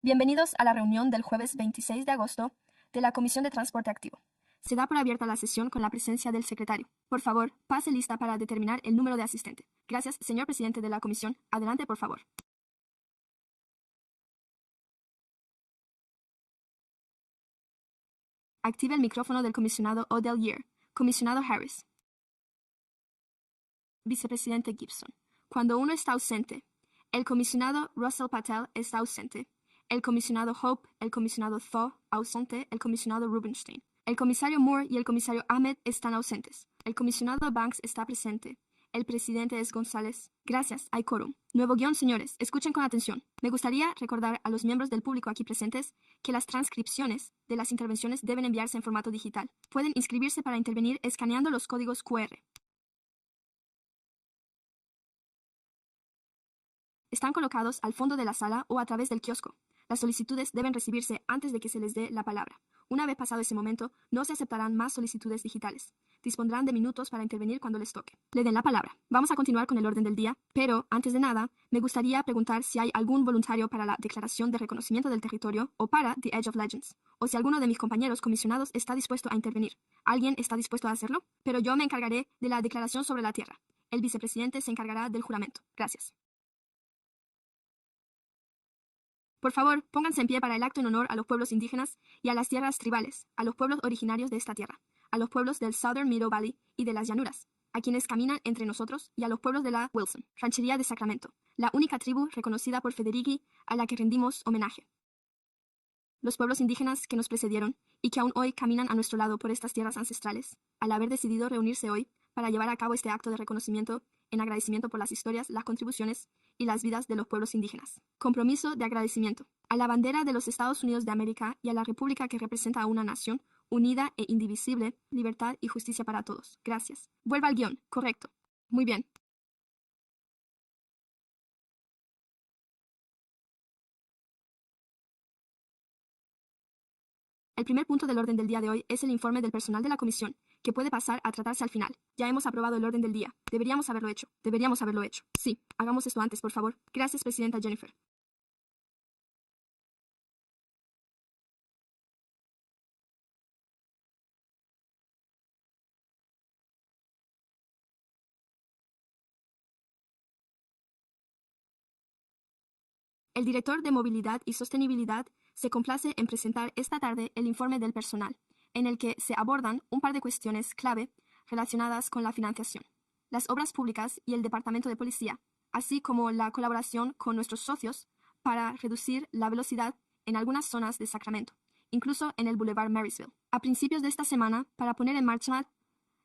Bienvenidos a la reunión del jueves 26 de agosto de la Comisión de Transporte Activo. Se da por abierta la sesión con la presencia del secretario. Por favor, pase lista para determinar el número de asistente. Gracias, señor presidente de la comisión. Adelante, por favor. Active el micrófono del comisionado Odell Year. Comisionado Harris. Vicepresidente Gibson. Cuando uno está ausente, el comisionado Russell Patel está ausente. El comisionado Hope, el comisionado Thaw, ausente, el comisionado Rubenstein. El comisario Moore y el comisario Ahmed están ausentes. El comisionado Banks está presente. El presidente es González. Gracias, hay quórum. Nuevo guión, señores. Escuchen con atención. Me gustaría recordar a los miembros del público aquí presentes que las transcripciones de las intervenciones deben enviarse en formato digital. Pueden inscribirse para intervenir escaneando los códigos QR. Están colocados al fondo de la sala o a través del kiosco. Las solicitudes deben recibirse antes de que se les dé la palabra. Una vez pasado ese momento, no se aceptarán más solicitudes digitales. Dispondrán de minutos para intervenir cuando les toque. Le den la palabra. Vamos a continuar con el orden del día, pero, antes de nada, me gustaría preguntar si hay algún voluntario para la Declaración de Reconocimiento del Territorio o para The Edge of Legends, o si alguno de mis compañeros comisionados está dispuesto a intervenir. ¿Alguien está dispuesto a hacerlo? Pero yo me encargaré de la Declaración sobre la Tierra. El vicepresidente se encargará del juramento. Gracias. Por favor, pónganse en pie para el acto en honor a los pueblos indígenas y a las tierras tribales, a los pueblos originarios de esta tierra, a los pueblos del Southern Middle Valley y de las llanuras, a quienes caminan entre nosotros y a los pueblos de la Wilson, ranchería de Sacramento, la única tribu reconocida por Federighi a la que rendimos homenaje. Los pueblos indígenas que nos precedieron y que aún hoy caminan a nuestro lado por estas tierras ancestrales, al haber decidido reunirse hoy para llevar a cabo este acto de reconocimiento en agradecimiento por las historias, las contribuciones y las vidas de los pueblos indígenas. Compromiso de agradecimiento a la bandera de los Estados Unidos de América y a la república que representa a una nación unida e indivisible, libertad y justicia para todos. Gracias. Vuelva al guión. Correcto. Muy bien. El primer punto del orden del día de hoy es el informe del personal de la comisión, que puede pasar a tratarse al final. Ya hemos aprobado el orden del día. Deberíamos haberlo hecho. Deberíamos haberlo hecho. Sí, hagamos esto antes, por favor. Gracias, presidenta Jennifer. El director de Movilidad y Sostenibilidad se complace en presentar esta tarde el informe del personal, en el que se abordan un par de cuestiones clave relacionadas con la financiación, las obras públicas y el Departamento de Policía, así como la colaboración con nuestros socios para reducir la velocidad en algunas zonas de Sacramento, incluso en el Boulevard Marysville. A principios de esta semana, para poner en marcha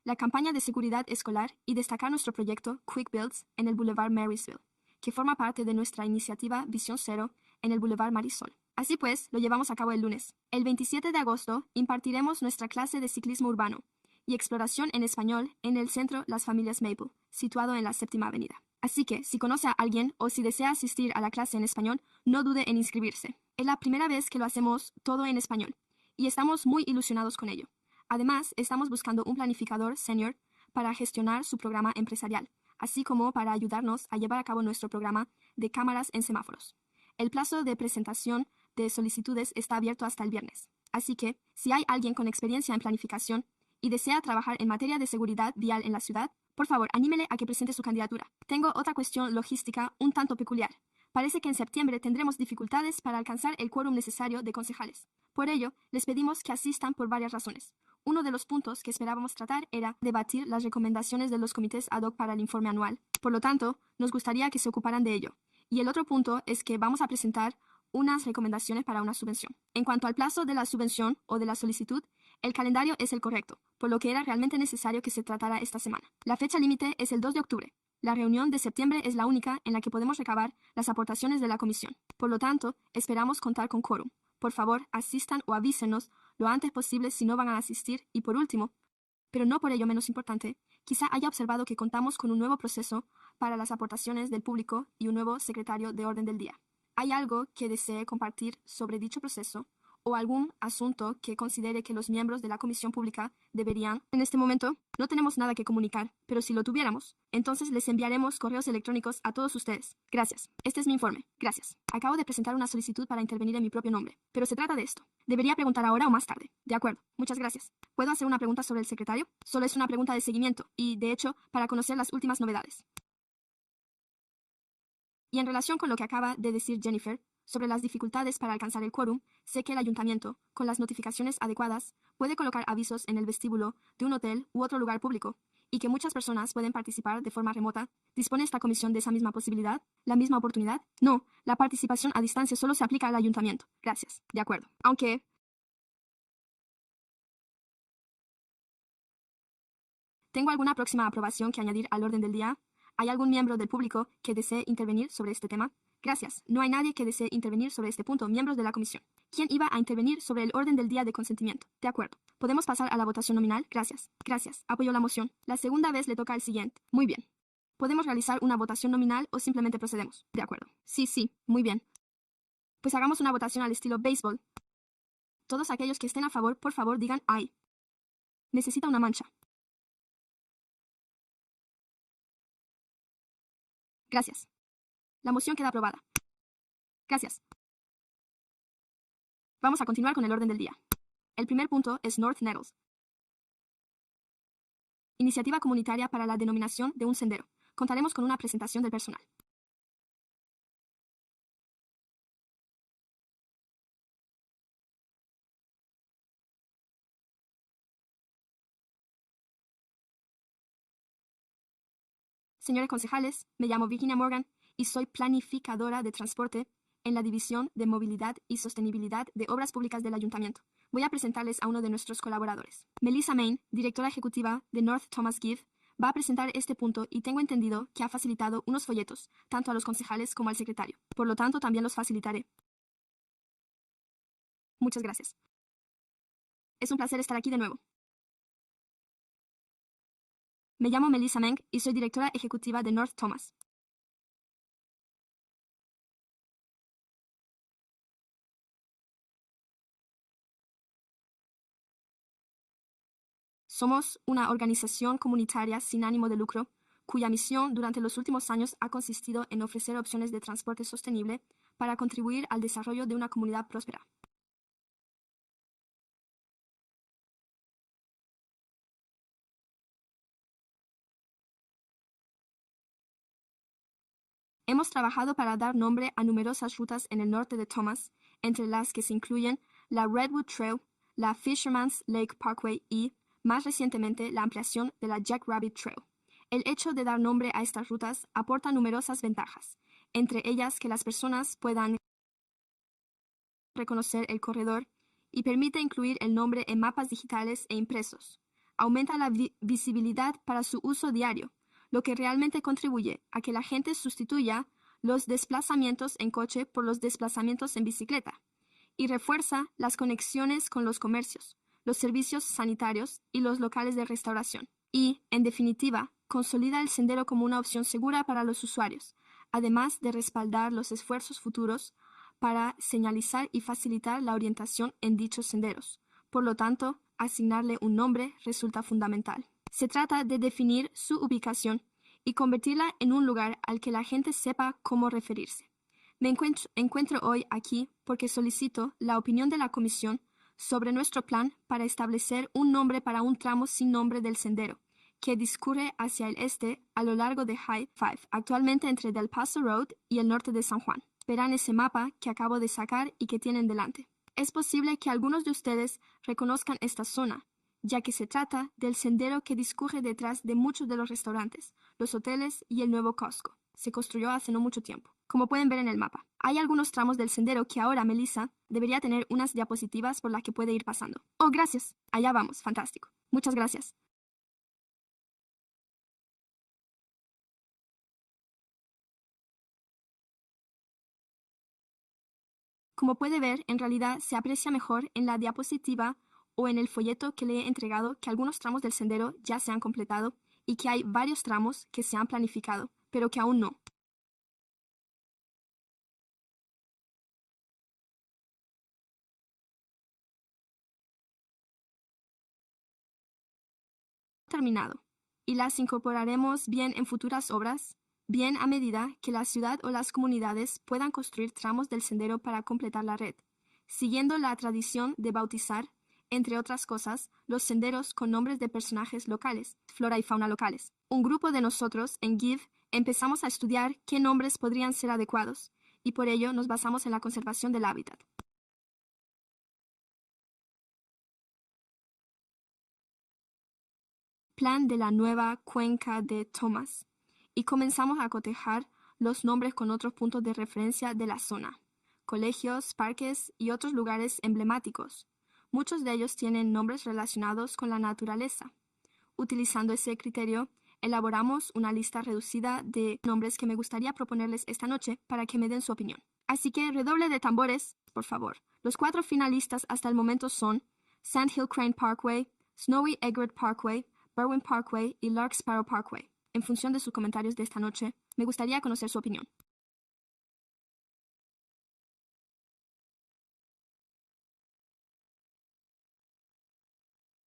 la campaña de seguridad escolar y destacar nuestro proyecto Quick Builds en el Boulevard Marysville, que forma parte de nuestra iniciativa Visión Cero en el Boulevard Marisol. Así pues, lo llevamos a cabo el lunes. El 27 de agosto impartiremos nuestra clase de ciclismo urbano y exploración en español en el centro Las Familias Maple, situado en la 7ª Avenida. Así que, si conoce a alguien o si desea asistir a la clase en español, no dude en inscribirse. Es la primera vez que lo hacemos todo en español, y estamos muy ilusionados con ello. Además, estamos buscando un planificador senior para gestionar su programa empresarial, así como para ayudarnos a llevar a cabo nuestro programa de cámaras en semáforos. El plazo de presentación de solicitudes está abierto hasta el viernes, así que si hay alguien con experiencia en planificación y desea trabajar en materia de seguridad vial en la ciudad, por favor, anímele a que presente su candidatura. Tengo otra cuestión logística un tanto peculiar. Parece que en septiembre tendremos dificultades para alcanzar el quórum necesario de concejales. Por ello, les pedimos que asistan por varias razones. Uno de los puntos que esperábamos tratar era debatir las recomendaciones de los comités ad hoc para el informe anual. Por lo tanto, nos gustaría que se ocuparan de ello. Y el otro punto es que vamos a presentar unas recomendaciones para una subvención. En cuanto al plazo de la subvención o de la solicitud, el calendario es el correcto, por lo que era realmente necesario que se tratara esta semana. La fecha límite es el 2 de octubre. La reunión de septiembre es la única en la que podemos recabar las aportaciones de la comisión. Por lo tanto, esperamos contar con quórum. Por favor, asistan o avísenos lo antes posible si no van a asistir y por último, pero no por ello menos importante, quizá haya observado que contamos con un nuevo proceso para las aportaciones del público y un nuevo secretario de orden del día. ¿Hay algo que desee compartir sobre dicho proceso o algún asunto que considere que los miembros de la comisión pública deberían. En este momento, no tenemos nada que comunicar, pero si lo tuviéramos, entonces les enviaremos correos electrónicos a todos ustedes. Gracias. Este es mi informe. Gracias. Acabo de presentar una solicitud para intervenir en mi propio nombre, pero se trata de esto. Debería preguntar ahora o más tarde. De acuerdo. Muchas gracias. ¿Puedo hacer una pregunta sobre el secretario? Solo es una pregunta de seguimiento y, de hecho, para conocer las últimas novedades. Y en relación con lo que acaba de decir Jennifer, sobre las dificultades para alcanzar el quórum, sé que el ayuntamiento, con las notificaciones adecuadas, puede colocar avisos en el vestíbulo de un hotel u otro lugar público, y que muchas personas pueden participar de forma remota. ¿Dispone esta comisión de esa misma posibilidad? ¿La misma oportunidad? No, la participación a distancia solo se aplica al ayuntamiento. Gracias. De acuerdo. Aunque ¿tengo alguna próxima aprobación que añadir al orden del día? ¿Hay algún miembro del público que desee intervenir sobre este tema? Gracias. No hay nadie que desee intervenir sobre este punto, miembros de la comisión. ¿Quién iba a intervenir sobre el orden del día de consentimiento? De acuerdo. ¿Podemos pasar a la votación nominal? Gracias. Gracias. Apoyo la moción. La segunda vez le toca al siguiente. Muy bien. ¿Podemos realizar una votación nominal o simplemente procedemos? De acuerdo. Sí, sí. Muy bien. Pues hagamos una votación al estilo béisbol. Todos aquellos que estén a favor, por favor, digan aye. Necesita una mancha. Gracias. La moción queda aprobada. Gracias. Vamos a continuar con el orden del día. El primer punto es North Nettles. Iniciativa comunitaria para la denominación de un sendero. Contaremos con una presentación del personal. Señores concejales, me llamo Virginia Morgan y soy planificadora de transporte en la División de Movilidad y Sostenibilidad de Obras Públicas del Ayuntamiento. Voy a presentarles a uno de nuestros colaboradores. Melissa Main, directora ejecutiva de North Thomas Give, va a presentar este punto y tengo entendido que ha facilitado unos folletos, tanto a los concejales como al secretario. Por lo tanto, también los facilitaré. Muchas gracias. Es un placer estar aquí de nuevo. Me llamo Melissa Meng y soy directora ejecutiva de North Thomas. Somos una organización comunitaria sin ánimo de lucro, cuya misión durante los últimos años ha consistido en ofrecer opciones de transporte sostenible para contribuir al desarrollo de una comunidad próspera. Hemos trabajado para dar nombre a numerosas rutas en el norte de Thomas, entre las que se incluyen la Redwood Trail, la Fisherman's Lake Parkway y, más recientemente, la ampliación de la Jack Rabbit Trail. El hecho de dar nombre a estas rutas aporta numerosas ventajas, entre ellas que las personas puedan reconocer el corredor y permite incluir el nombre en mapas digitales e impresos. Aumenta la visibilidad para su uso diario, lo que realmente contribuye a que la gente sustituya los desplazamientos en coche por los desplazamientos en bicicleta y refuerza las conexiones con los comercios, los servicios sanitarios y los locales de restauración. Y, en definitiva, consolida el sendero como una opción segura para los usuarios, además de respaldar los esfuerzos futuros para señalizar y facilitar la orientación en dichos senderos. Por lo tanto, asignarle un nombre resulta fundamental. Se trata de definir su ubicación y convertirla en un lugar al que la gente sepa cómo referirse. Me encuentro hoy aquí porque solicito la opinión de la Comisión sobre nuestro plan para establecer un nombre para un tramo sin nombre del sendero, que discurre hacia el este a lo largo de High Five, actualmente entre Del Paso Road y el norte de San Juan. Verán ese mapa que acabo de sacar y que tienen delante. Es posible que algunos de ustedes reconozcan esta zona, ya que se trata del sendero que discurre detrás de muchos de los restaurantes, los hoteles y el nuevo Costco. Se construyó hace no mucho tiempo, como pueden ver en el mapa. Hay algunos tramos del sendero que ahora Melissa debería tener unas diapositivas por las que puede ir pasando. Oh, gracias. Allá vamos. Fantástico. Muchas gracias. Como puede ver, en realidad se aprecia mejor en la diapositiva o en el folleto que le he entregado que algunos tramos del sendero ya se han completado y que hay varios tramos que se han planificado, pero que aún no. terminado, y las incorporaremos bien en futuras obras, bien a medida que la ciudad o las comunidades puedan construir tramos del sendero para completar la red, siguiendo la tradición de bautizar, entre otras cosas, los senderos con nombres de personajes locales, flora y fauna locales. Un grupo de nosotros en Give empezamos a estudiar qué nombres podrían ser adecuados, y por ello nos basamos en la conservación del hábitat. Plan de la nueva cuenca de Thomas, y comenzamos a cotejar los nombres con otros puntos de referencia de la zona, colegios, parques y otros lugares emblemáticos. Muchos de ellos tienen nombres relacionados con la naturaleza. Utilizando ese criterio, elaboramos una lista reducida de nombres que me gustaría proponerles esta noche para que me den su opinión. Así que redoble de tambores, por favor. Los 4 finalistas hasta el momento son Sandhill Crane Parkway, Snowy Egret Parkway, Berwyn Parkway y Larkspur Parkway. En función de sus comentarios de esta noche, me gustaría conocer su opinión.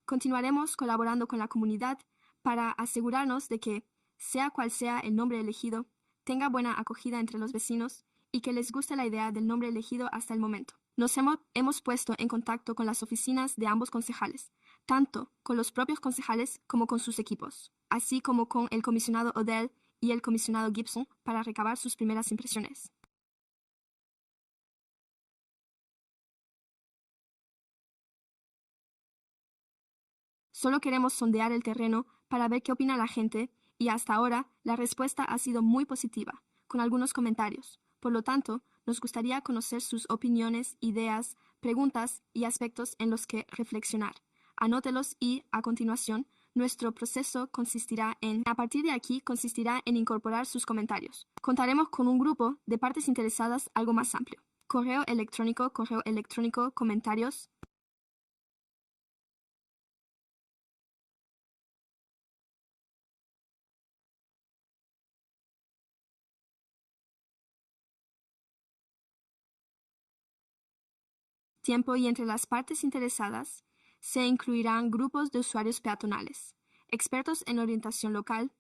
Continuaremos colaborando con la comunidad para asegurarnos de que, sea cual sea el nombre elegido, tenga buena acogida entre los vecinos y que les guste la idea del nombre elegido hasta el momento. Nos hemos puesto en contacto con las oficinas de ambos concejales, tanto con los propios concejales como con sus equipos, así como con el comisionado Odell y el comisionado Gibson para recabar sus primeras impresiones. Solo queremos sondear el terreno para ver qué opina la gente y hasta ahora la respuesta ha sido muy positiva, con algunos comentarios. Por lo tanto, nos gustaría conocer sus opiniones, ideas, preguntas y aspectos en los que reflexionar. Anótelos y, a continuación, nuestro proceso a partir de aquí, consistirá en incorporar sus comentarios. Contaremos con un grupo de partes interesadas algo más amplio. Correo electrónico, comentarios. Tiempo y entre las partes interesadas se incluirán grupos de usuarios peatonales, expertos en orientación local,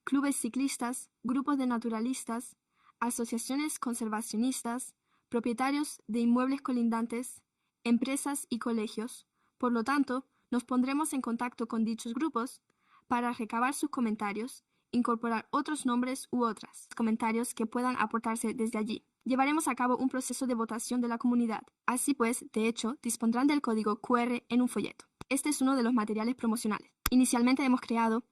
clubes ciclistas, grupos de naturalistas, asociaciones conservacionistas, propietarios de inmuebles colindantes, empresas y colegios. Por lo tanto, nos pondremos en contacto con dichos grupos para recabar sus comentarios, incorporar otros nombres u otros comentarios que puedan aportarse desde allí. Llevaremos a cabo un proceso de votación de la comunidad. Así pues, de hecho, dispondrán del código QR en un folleto. Este es uno de los materiales promocionales. Inicialmente hemos creado,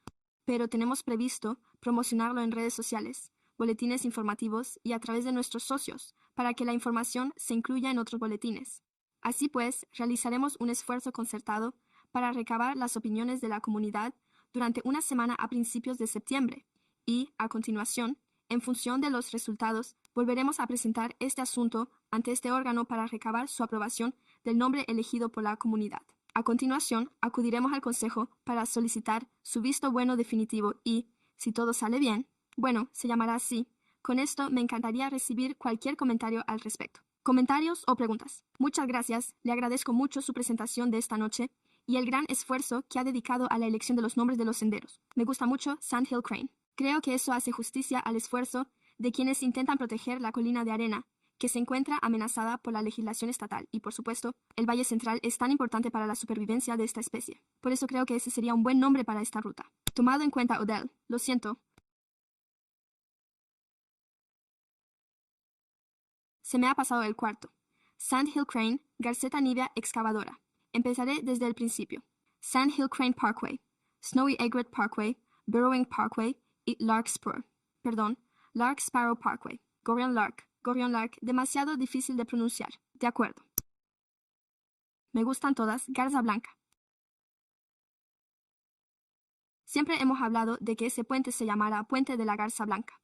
pero tenemos previsto promocionarlo en redes sociales, boletines informativos y a través de nuestros socios, para que la información se incluya en otros boletines. Así pues, realizaremos un esfuerzo concertado para recabar las opiniones de la comunidad durante una semana a principios de septiembre y, a continuación, en función de los resultados, volveremos a presentar este asunto ante este órgano para recabar su aprobación del nombre elegido por la comunidad. A continuación, acudiremos al Consejo para solicitar su visto bueno definitivo y, si todo sale bien, bueno, se llamará así. Con esto me encantaría recibir cualquier comentario al respecto. ¿Comentarios o preguntas? Muchas gracias, le agradezco mucho su presentación de esta noche y el gran esfuerzo que ha dedicado a la elección de los nombres de los senderos. Me gusta mucho Sandhill Crane. Creo que eso hace justicia al esfuerzo de quienes intentan proteger la colina de arena, que se encuentra amenazada por la legislación estatal y, por supuesto, el Valle Central es tan importante para la supervivencia de esta especie. Por eso creo que ese sería un buen nombre para esta ruta. Tomado en cuenta, Odell. Lo siento. Se me ha pasado el cuarto. Sandhill Crane, Garceta Nivea Excavadora. Empezaré desde el principio. Sandhill Crane Parkway, Snowy Egret Parkway, Burrowing Parkway y Larkspur Parkway. Gorion Lark, demasiado difícil de pronunciar. De acuerdo. Me gustan todas, Garza Blanca. Siempre hemos hablado de que ese puente se llamara Puente de la Garza Blanca.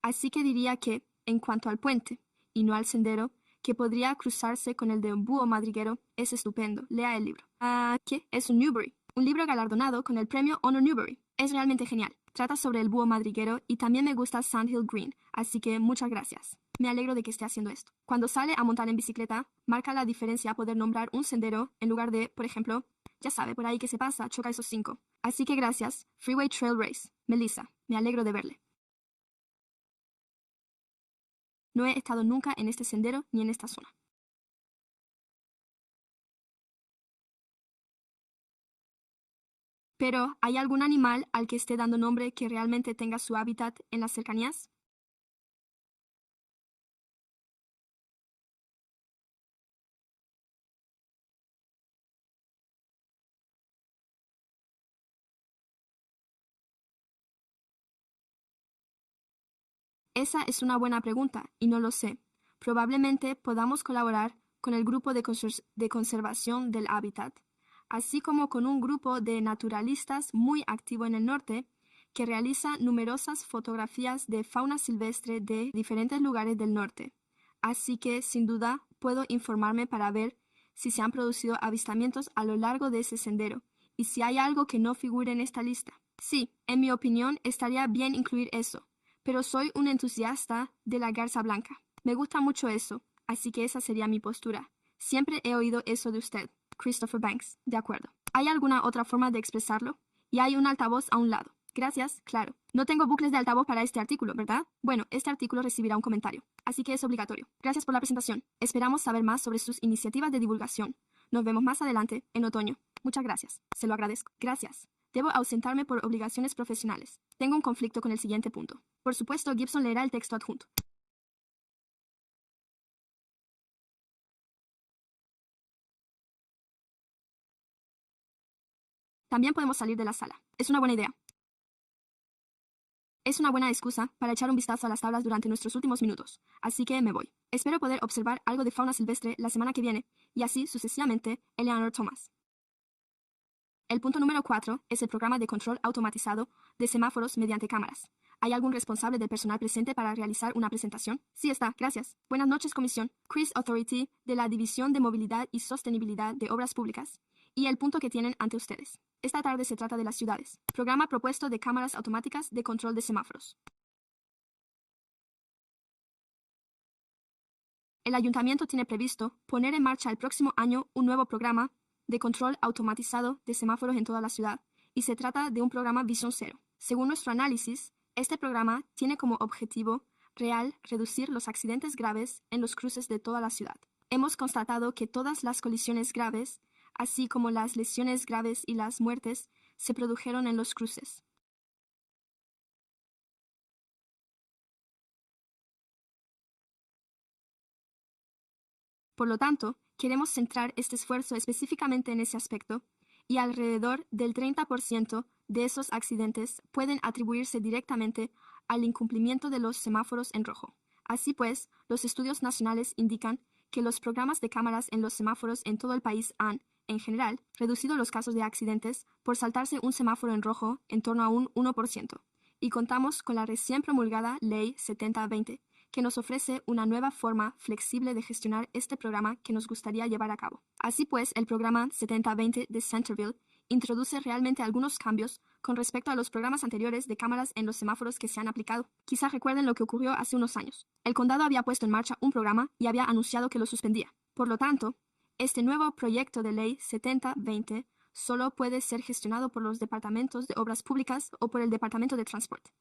Así que diría que, en cuanto al puente, y no al sendero, que podría cruzarse con el de un búho madriguero, es estupendo. Lea el libro. ¿Qué? Es un Newbery. Un libro galardonado con el premio Honor Newbery. Es realmente genial. Trata sobre el búho madriguero y también me gusta Sandhill Green, así que muchas gracias. Me alegro de que esté haciendo esto. Cuando sale a montar en bicicleta, marca la diferencia poder nombrar un sendero en lugar de, por ejemplo, ya sabe, por ahí que se pasa, choca esos 5. Así que gracias, Freeway Trail Race. Melissa, me alegro de verle. No he estado nunca en este sendero ni en esta zona. Pero, ¿hay algún animal al que esté dando nombre que realmente tenga su hábitat en las cercanías? Esa es una buena pregunta y no lo sé. Probablemente podamos colaborar con el grupo de conservación del hábitat, así como con un grupo de naturalistas muy activo en el norte que realiza numerosas fotografías de fauna silvestre de diferentes lugares del norte. Así que, sin duda, puedo informarme para ver si se han producido avistamientos a lo largo de ese sendero y si hay algo que no figure en esta lista. Sí, en mi opinión, estaría bien incluir eso, pero soy un entusiasta de la garza blanca. Me gusta mucho eso, así que esa sería mi postura. Siempre he oído eso de usted, Christopher Banks. De acuerdo. ¿Hay alguna otra forma de expresarlo? Y hay un altavoz a un lado. Gracias, claro. No tengo bucles de altavoz para este artículo, ¿verdad? Bueno, este artículo recibirá un comentario, así que es obligatorio. Gracias por la presentación. Esperamos saber más sobre sus iniciativas de divulgación. Nos vemos más adelante, en otoño. Muchas gracias. Se lo agradezco. Gracias. Debo ausentarme por obligaciones profesionales. Tengo un conflicto con el siguiente punto. Por supuesto, Gibson leerá el texto adjunto. También podemos salir de la sala. Es una buena idea. Es una buena excusa para echar un vistazo a las tablas durante nuestros últimos minutos, así que me voy. Espero poder observar algo de fauna silvestre la semana que viene, y así sucesivamente, Eleanor Thomas. El punto número 4 es el programa de control automatizado de semáforos mediante cámaras. ¿Hay algún responsable del personal presente para realizar una presentación? Sí está, gracias. Buenas noches, comisión. Chris Authority, de la División de Movilidad y Sostenibilidad de Obras Públicas. Y el punto que tienen ante ustedes. Esta tarde se trata de las ciudades. Programa propuesto de cámaras automáticas de control de semáforos. El ayuntamiento tiene previsto poner en marcha el próximo año un nuevo programa de control automatizado de semáforos en toda la ciudad, y se trata de un programa Visión Cero. Según nuestro análisis, este programa tiene como objetivo real reducir los accidentes graves en los cruces de toda la ciudad. Hemos constatado que todas las colisiones graves, así como las lesiones graves y las muertes, se produjeron en los cruces. Por lo tanto, queremos centrar este esfuerzo específicamente en ese aspecto, y alrededor del 30% de esos accidentes pueden atribuirse directamente al incumplimiento de los semáforos en rojo. Así pues, los estudios nacionales indican que los programas de cámaras en los semáforos en todo el país han, en general, reducido los casos de accidentes por saltarse un semáforo en rojo en torno a un 1%. Y contamos con la recién promulgada Ley 7020, que nos ofrece una nueva forma flexible de gestionar este programa que nos gustaría llevar a cabo. Así pues, el programa 7020 de Centerville introduce realmente algunos cambios con respecto a los programas anteriores de cámaras en los semáforos que se han aplicado. Quizás recuerden lo que ocurrió hace unos años. El condado había puesto en marcha un programa y había anunciado que lo suspendía. Por lo tanto, este nuevo proyecto de ley 7020 solo puede ser gestionado por los departamentos de obras públicas o por el departamento de transporte.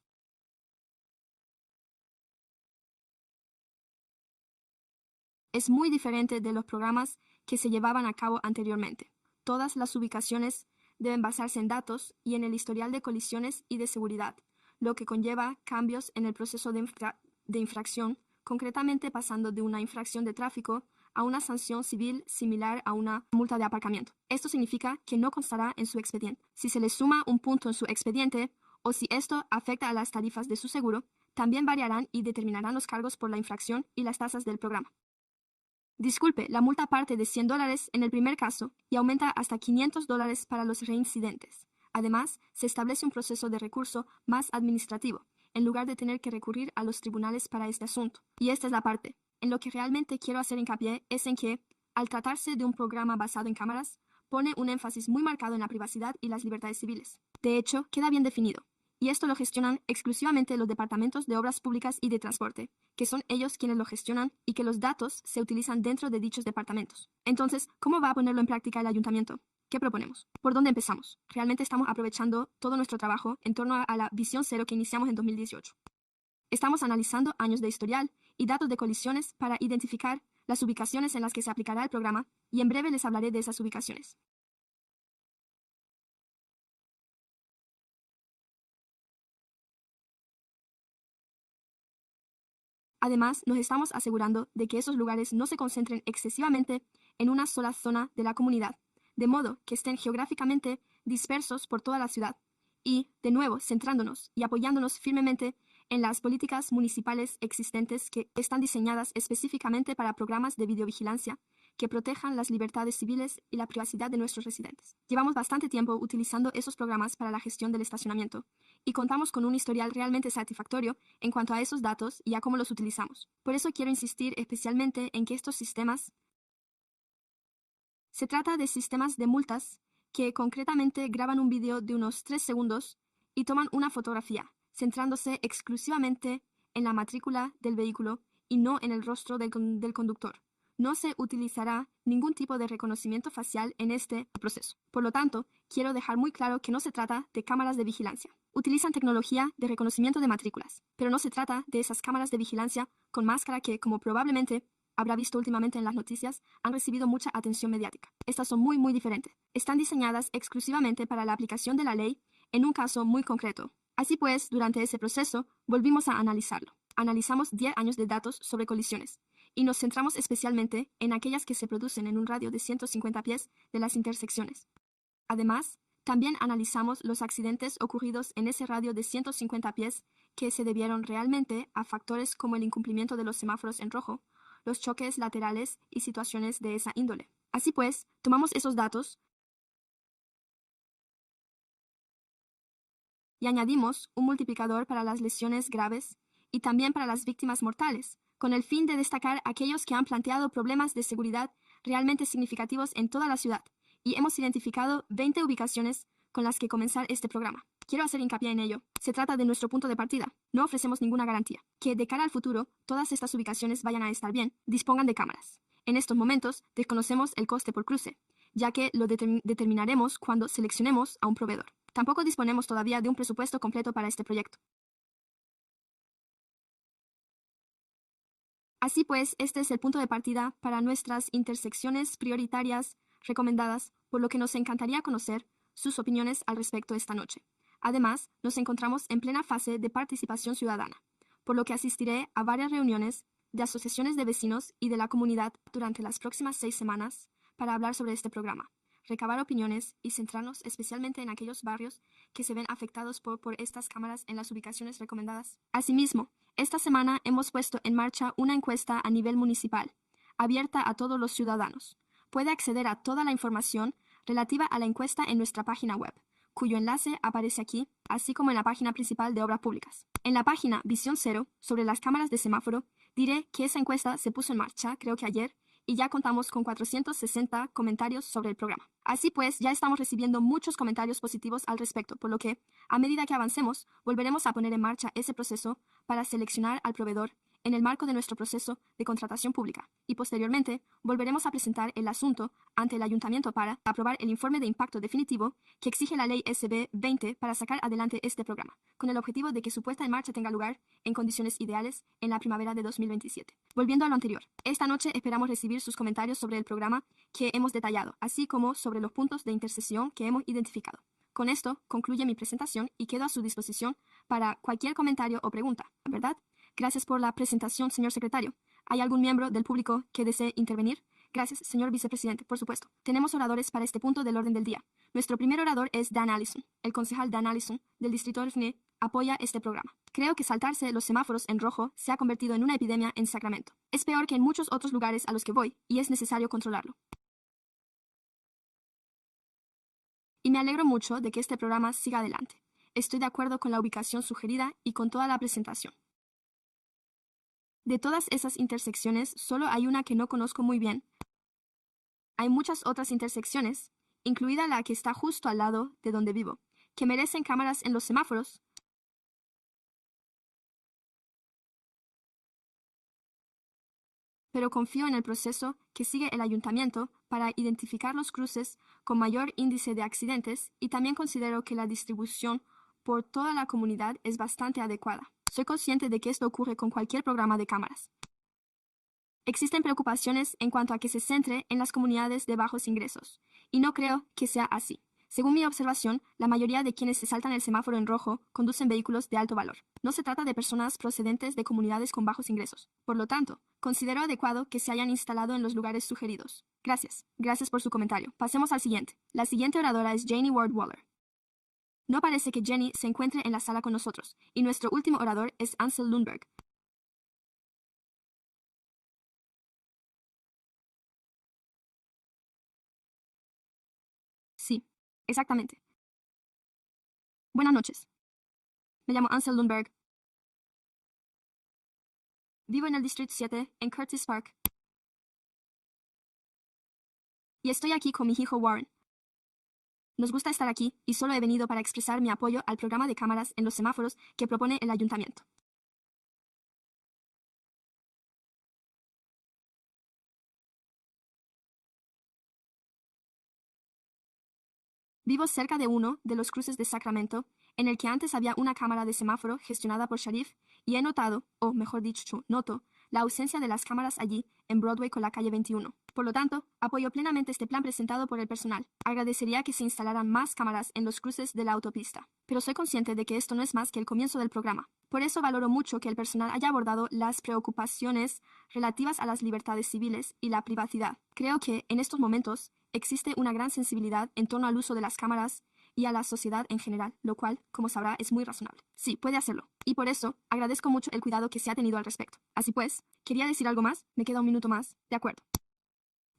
Es muy diferente de los programas que se llevaban a cabo anteriormente. Todas las ubicaciones deben basarse en datos y en el historial de colisiones y de seguridad, lo que conlleva cambios en el proceso de infracción, concretamente pasando de una infracción de tráfico a una sanción civil similar a una multa de aparcamiento. Esto significa que no constará en su expediente. Si se le suma un punto en su expediente o si esto afecta a las tarifas de su seguro, también variarán y determinarán los cargos por la infracción y las tasas del programa. Disculpe, la multa parte de $100 en el primer caso y aumenta hasta $500 para los reincidentes. Además, se establece un proceso de recurso más administrativo, en lugar de tener que recurrir a los tribunales para este asunto. Y esta es la parte. En lo que realmente quiero hacer hincapié es en que, al tratarse de un programa basado en cámaras, pone un énfasis muy marcado en la privacidad y las libertades civiles. De hecho, queda bien definido. y esto lo gestionan exclusivamente los departamentos de obras públicas y de transporte, que son ellos quienes lo gestionan y que los datos se utilizan dentro de dichos departamentos. Entonces, ¿cómo va a ponerlo en práctica el ayuntamiento? ¿Qué proponemos? ¿Por dónde empezamos? Realmente estamos aprovechando todo nuestro trabajo en torno a la visión cero que iniciamos en 2018. Estamos analizando años de historial y datos de colisiones para identificar las ubicaciones en las que se aplicará el programa y en breve les hablaré de esas ubicaciones. Además, nos estamos asegurando de que esos lugares no se concentren excesivamente en una sola zona de la comunidad, de modo que estén geográficamente dispersos por toda la ciudad y, de nuevo, centrándonos y apoyándonos firmemente en las políticas municipales existentes que están diseñadas específicamente para programas de videovigilancia que protejan las libertades civiles y la privacidad de nuestros residentes. Llevamos bastante tiempo utilizando esos programas para la gestión del estacionamiento y contamos con un historial realmente satisfactorio en cuanto a esos datos y a cómo los utilizamos. Por eso quiero insistir especialmente en que estos sistemas se trata de sistemas de multas que concretamente graban un vídeo de unos 3 segundos y toman una fotografía, centrándose exclusivamente en la matrícula del vehículo y no en el rostro del conductor. No se utilizará ningún tipo de reconocimiento facial en este proceso. Por lo tanto, quiero dejar muy claro que no se trata de cámaras de vigilancia. Utilizan tecnología de reconocimiento de matrículas, pero no se trata de esas cámaras de vigilancia con máscara que, como probablemente habrá visto últimamente en las noticias, han recibido mucha atención mediática. Estas son muy diferentes. Están diseñadas exclusivamente para la aplicación de la ley en un caso muy concreto. Así pues, durante ese proceso, volvimos a analizarlo. Analizamos 10 años de datos sobre colisiones y nos centramos especialmente en aquellas que se producen en un radio de 150 pies de las intersecciones. Además, también analizamos los accidentes ocurridos en ese radio de 150 pies que se debieron realmente a factores como el incumplimiento de los semáforos en rojo, los choques laterales y situaciones de esa índole. Así pues, tomamos esos datos y añadimos un multiplicador para las lesiones graves y también para las víctimas mortales, con el fin de destacar aquellos que han planteado problemas de seguridad realmente significativos en toda la ciudad, y hemos identificado 20 ubicaciones con las que comenzar este programa. Quiero hacer hincapié en ello. Se trata de nuestro punto de partida. No ofrecemos ninguna garantía. Que de cara al futuro, todas estas ubicaciones vayan a estar bien, dispongan de cámaras. En estos momentos, desconocemos el coste por cruce, ya que lo determinaremos cuando seleccionemos a un proveedor. Tampoco disponemos todavía de un presupuesto completo para este proyecto. Así pues, este es el punto de partida para nuestras intersecciones prioritarias recomendadas, por lo que nos encantaría conocer sus opiniones al respecto esta noche. Además, nos encontramos en plena fase de participación ciudadana, por lo que asistiré a varias reuniones de asociaciones de vecinos y de la comunidad durante las próximas 6 semanas para hablar sobre este programa, recabar opiniones y centrarnos especialmente en aquellos barrios que se ven afectados por estas cámaras en las ubicaciones recomendadas. Asimismo, esta semana hemos puesto en marcha una encuesta a nivel municipal, abierta a todos los ciudadanos. Puede acceder a toda la información relativa a la encuesta en nuestra página web, cuyo enlace aparece aquí, así como en la página principal de Obras Públicas. En la página Visión Cero, sobre las cámaras de semáforo, diré que esa encuesta se puso en marcha, creo que ayer, y ya contamos con 460 comentarios sobre el programa. Así pues, ya estamos recibiendo muchos comentarios positivos al respecto, por lo que, a medida que avancemos, volveremos a poner en marcha ese proceso para seleccionar al proveedor en el marco de nuestro proceso de contratación pública, y posteriormente volveremos a presentar el asunto ante el ayuntamiento para aprobar el informe de impacto definitivo que exige la ley SB 20 para sacar adelante este programa, con el objetivo de que su puesta en marcha tenga lugar en condiciones ideales en la primavera de 2027. Volviendo a lo anterior, esta noche esperamos recibir sus comentarios sobre el programa que hemos detallado, así como sobre los puntos de intersección que hemos identificado. Con esto concluye mi presentación y quedo a su disposición para cualquier comentario o pregunta, ¿verdad? Gracias por la presentación, señor secretario. ¿Hay algún miembro del público que desee intervenir? Gracias, señor vicepresidente, por supuesto. Tenemos oradores para este punto del orden del día. Nuestro primer orador es Dan Allison. El concejal Dan Allison, del distrito de Fne, apoya este programa. Creo que saltarse los semáforos en rojo se ha convertido en una epidemia en Sacramento. Es peor que en muchos otros lugares a los que voy, y es necesario controlarlo. Y me alegro mucho de que este programa siga adelante. Estoy de acuerdo con la ubicación sugerida y con toda la presentación. De todas esas intersecciones, solo hay una que no conozco muy bien. Hay muchas otras intersecciones, incluida la que está justo al lado de donde vivo, que merecen cámaras en los semáforos, pero confío en el proceso que sigue el ayuntamiento para identificar los cruces con mayor índice de accidentes y también considero que la distribución por toda la comunidad es bastante adecuada. Soy consciente de que esto ocurre con cualquier programa de cámaras. Existen preocupaciones en cuanto a que se centre en las comunidades de bajos ingresos, y no creo que sea así. Según mi observación, la mayoría de quienes se saltan el semáforo en rojo conducen vehículos de alto valor. No se trata de personas procedentes de comunidades con bajos ingresos. Por lo tanto, considero adecuado que se hayan instalado en los lugares sugeridos. Gracias. Gracias por su comentario. Pasemos al siguiente. La siguiente oradora es Janie Ward Waller. No parece que Jenny se encuentre en la sala con nosotros, y nuestro último orador es Ansel Lundberg. Sí, exactamente. Buenas noches. Me llamo Ansel Lundberg. Vivo en el Distrito 7, en Curtis Park. Y estoy aquí con mi hijo Warren. Nos gusta estar aquí y solo he venido para expresar mi apoyo al programa de cámaras en los semáforos que propone el ayuntamiento. Vivo cerca de uno de los cruces de Sacramento, en el que antes había una cámara de semáforo gestionada por Sharif, y he notado, o mejor dicho, noto, la ausencia de las cámaras allí, en Broadway con la calle 21. Por lo tanto, apoyo plenamente este plan presentado por el personal. Agradecería que se instalaran más cámaras en los cruces de la autopista. Pero soy consciente de que esto no es más que el comienzo del programa. Por eso valoro mucho que el personal haya abordado las preocupaciones relativas a las libertades civiles y la privacidad. Creo que, en estos momentos, existe una gran sensibilidad en torno al uso de las cámaras y a la sociedad en general, lo cual, como sabrá, es muy razonable. Sí, puede hacerlo. Y por eso, agradezco mucho el cuidado que se ha tenido al respecto. Así pues, ¿quería decir algo más? Me queda un minuto más. De acuerdo.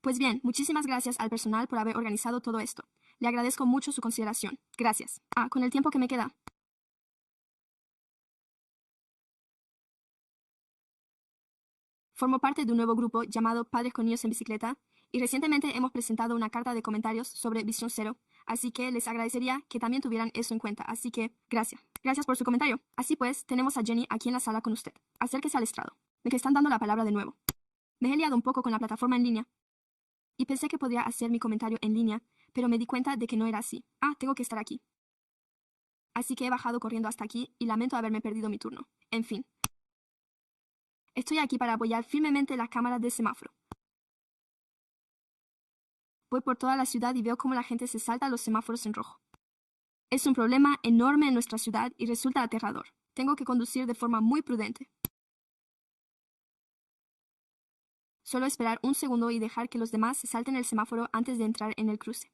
Pues bien, muchísimas gracias al personal por haber organizado todo esto. Le agradezco mucho su consideración. Gracias. Con el tiempo que me queda. Formo parte de un nuevo grupo llamado Padres con Niños en Bicicleta y recientemente hemos presentado una carta de comentarios sobre Visión Cero, así que les agradecería que también tuvieran eso en cuenta, así que gracias. Gracias por su comentario. Así pues, tenemos a Jenny aquí en la sala con usted. Acérquese al estrado. Me están dando la palabra de nuevo. Me he liado un poco con la plataforma en línea y pensé que podría hacer mi comentario en línea, pero me di cuenta de que no era así. Tengo que estar aquí. Así que he bajado corriendo hasta aquí y lamento haberme perdido mi turno. En fin. Estoy aquí para apoyar firmemente las cámaras de semáforo. Voy por toda la ciudad y veo cómo la gente se salta los semáforos en rojo. Es un problema enorme en nuestra ciudad y resulta aterrador. Tengo que conducir de forma muy prudente. Solo esperar un segundo y dejar que los demás se salten el semáforo antes de entrar en el cruce.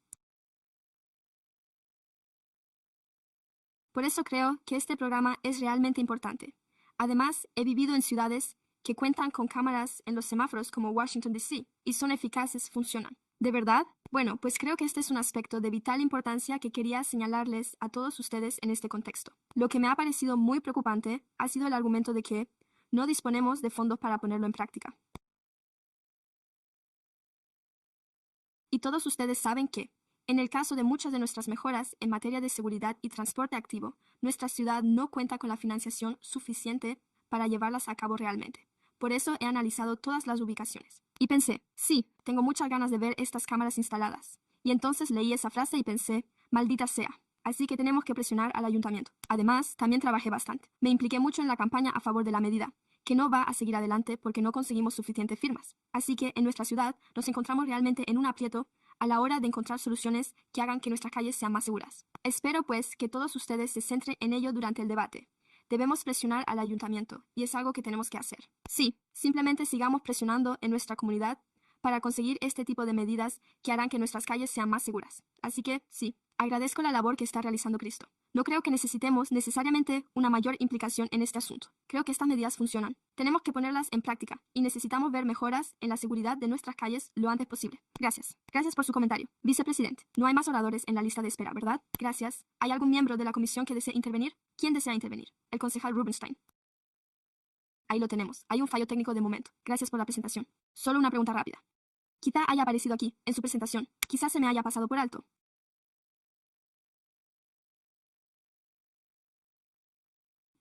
Por eso creo que este programa es realmente importante. Además, he vivido en ciudades que cuentan con cámaras en los semáforos como Washington, D.C. y son eficaces, funcionan. ¿De verdad? Bueno, pues creo que este es un aspecto de vital importancia que quería señalarles a todos ustedes en este contexto. Lo que me ha parecido muy preocupante ha sido el argumento de que no disponemos de fondos para ponerlo en práctica. Y todos ustedes saben que, en el caso de muchas de nuestras mejoras en materia de seguridad y transporte activo, nuestra ciudad no cuenta con la financiación suficiente para llevarlas a cabo realmente. Por eso he analizado todas las ubicaciones. Y pensé, sí, tengo muchas ganas de ver estas cámaras instaladas. Y entonces leí esa frase y pensé, maldita sea. Así que tenemos que presionar al ayuntamiento. Además, también trabajé bastante. Me impliqué mucho en la campaña a favor de la medida, que no va a seguir adelante porque no conseguimos suficientes firmas. Así que en nuestra ciudad nos encontramos realmente en un aprieto a la hora de encontrar soluciones que hagan que nuestras calles sean más seguras. Espero pues que todos ustedes se centren en ello durante el debate. Debemos presionar al ayuntamiento, y es algo que tenemos que hacer. Sí, simplemente sigamos presionando en nuestra comunidad para conseguir este tipo de medidas que harán que nuestras calles sean más seguras. Así que, sí, agradezco la labor que está realizando Cristo. No creo que necesitemos necesariamente una mayor implicación en este asunto. Creo que estas medidas funcionan. Tenemos que ponerlas en práctica y necesitamos ver mejoras en la seguridad de nuestras calles lo antes posible. Gracias. Gracias por su comentario. Vicepresidente, no hay más oradores en la lista de espera, ¿verdad? Gracias. ¿Hay algún miembro de la comisión que desee intervenir? ¿Quién desea intervenir? El concejal Rubenstein. Ahí lo tenemos. Hay un fallo técnico de momento. Gracias por la presentación. Solo una pregunta rápida. Quizá haya aparecido aquí, en su presentación. Quizás se me haya pasado por alto.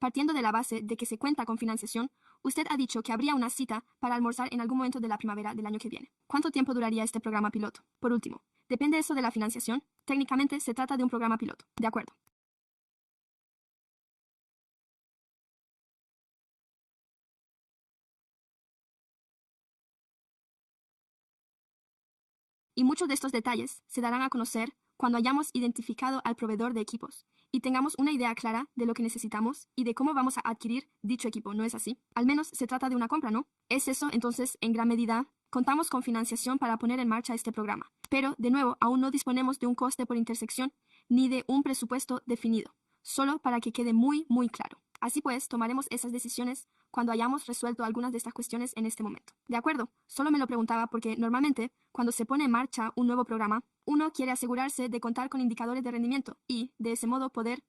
Partiendo de la base de que se cuenta con financiación, usted ha dicho que habría una cita para almorzar en algún momento de la primavera del año que viene. ¿Cuánto tiempo duraría este programa piloto? Por último, ¿depende eso de la financiación? Técnicamente se trata de un programa piloto. De acuerdo. Y muchos de estos detalles se darán a conocer cuando hayamos identificado al proveedor de equipos y tengamos una idea clara de lo que necesitamos y de cómo vamos a adquirir dicho equipo, ¿no es así? Al menos se trata de una compra, ¿no? Es eso, entonces, en gran medida, contamos con financiación para poner en marcha este programa. Pero, de nuevo, aún no disponemos de un coste por intersección ni de un presupuesto definido, solo para que quede muy, muy claro. Así pues, tomaremos esas decisiones cuando hayamos resuelto algunas de estas cuestiones en este momento. De acuerdo, solo me lo preguntaba porque normalmente, cuando se pone en marcha un nuevo programa, uno quiere asegurarse de contar con indicadores de rendimiento y, de ese modo, poder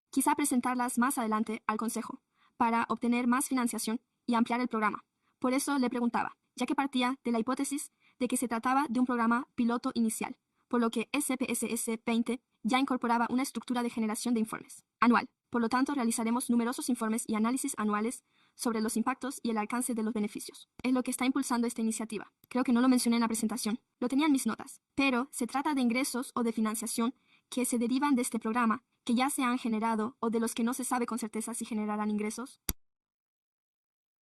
quizá presentarlas más adelante al Consejo para obtener más financiación y ampliar el programa. Por eso le preguntaba, ya que partía de la hipótesis de que se trataba de un programa piloto inicial, por lo que SPSS 20 ya incorporaba una estructura de generación de informes anual. Por lo tanto, realizaremos numerosos informes y análisis anuales sobre los impactos y el alcance de los beneficios. Es lo que está impulsando esta iniciativa. Creo que no lo mencioné en la presentación. Lo tenía en mis notas. Pero se trata de ingresos o de financiación que se derivan de este programa, que ya se han generado o de los que no se sabe con certeza si generarán ingresos.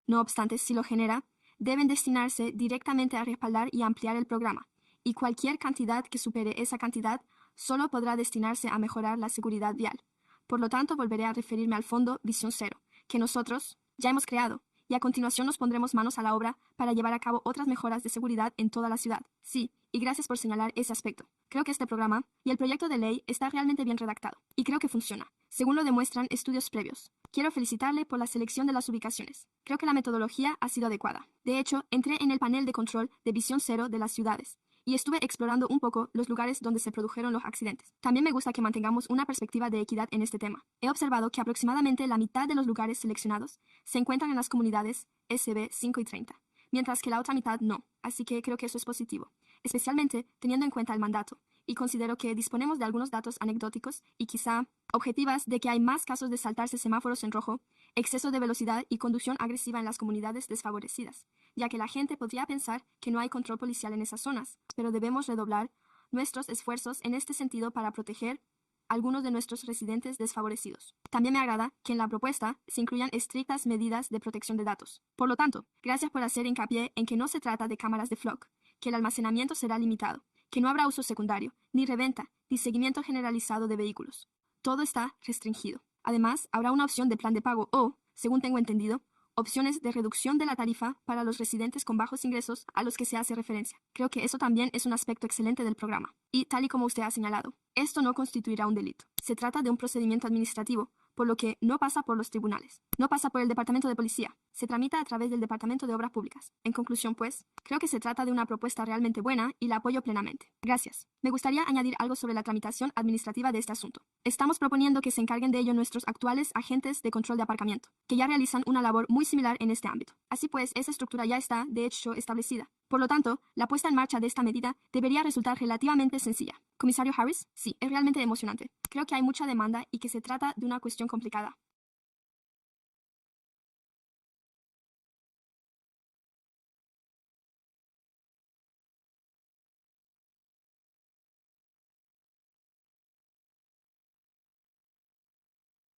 No obstante, si lo genera, deben destinarse directamente a respaldar y ampliar el programa, y cualquier cantidad que supere esa cantidad solo podrá destinarse a mejorar la seguridad vial. Por lo tanto, volveré a referirme al Fondo Visión Cero, que nosotros ya hemos creado, y a continuación nos pondremos manos a la obra para llevar a cabo otras mejoras de seguridad en toda la ciudad. Sí, y gracias por señalar ese aspecto. Creo que este programa y el proyecto de ley está realmente bien redactado, y creo que funciona, según lo demuestran estudios previos. Quiero felicitarle por la selección de las ubicaciones. Creo que la metodología ha sido adecuada. De hecho, entré en el panel de control de visión cero de las ciudades y estuve explorando un poco los lugares donde se produjeron los accidentes. También me gusta que mantengamos una perspectiva de equidad en este tema. He observado que aproximadamente la mitad de los lugares seleccionados se encuentran en las comunidades SB 5 y 30, mientras que la otra mitad no, así que creo que eso es positivo, especialmente teniendo en cuenta el mandato, y considero que disponemos de algunos datos anecdóticos y quizá objetivas de que hay más casos de saltarse semáforos en rojo, exceso de velocidad y conducción agresiva en las comunidades desfavorecidas, ya que la gente podría pensar que no hay control policial en esas zonas, pero debemos redoblar nuestros esfuerzos en este sentido para proteger a algunos de nuestros residentes desfavorecidos. También me agrada que en la propuesta se incluyan estrictas medidas de protección de datos. Por lo tanto, gracias por hacer hincapié en que no se trata de cámaras de flock, que el almacenamiento será limitado, que no habrá uso secundario, ni reventa, ni seguimiento generalizado de vehículos. Todo está restringido. Además, habrá una opción de plan de pago o, según tengo entendido, opciones de reducción de la tarifa para los residentes con bajos ingresos a los que se hace referencia. Creo que eso también es un aspecto excelente del programa. Y, tal y como usted ha señalado, esto no constituirá un delito. Se trata de un procedimiento administrativo, por lo que no pasa por los tribunales, no pasa por el Departamento de Policía, se tramita a través del Departamento de Obras Públicas. En conclusión, pues, creo que se trata de una propuesta realmente buena y la apoyo plenamente. Gracias. Me gustaría añadir algo sobre la tramitación administrativa de este asunto. Estamos proponiendo que se encarguen de ello nuestros actuales agentes de control de aparcamiento, que ya realizan una labor muy similar en este ámbito. Así pues, esa estructura ya está, de hecho, establecida. Por lo tanto, la puesta en marcha de esta medida debería resultar relativamente sencilla. Comisario Harris, sí, es realmente emocionante. Creo que hay mucha demanda y que se trata de una cuestión complicada.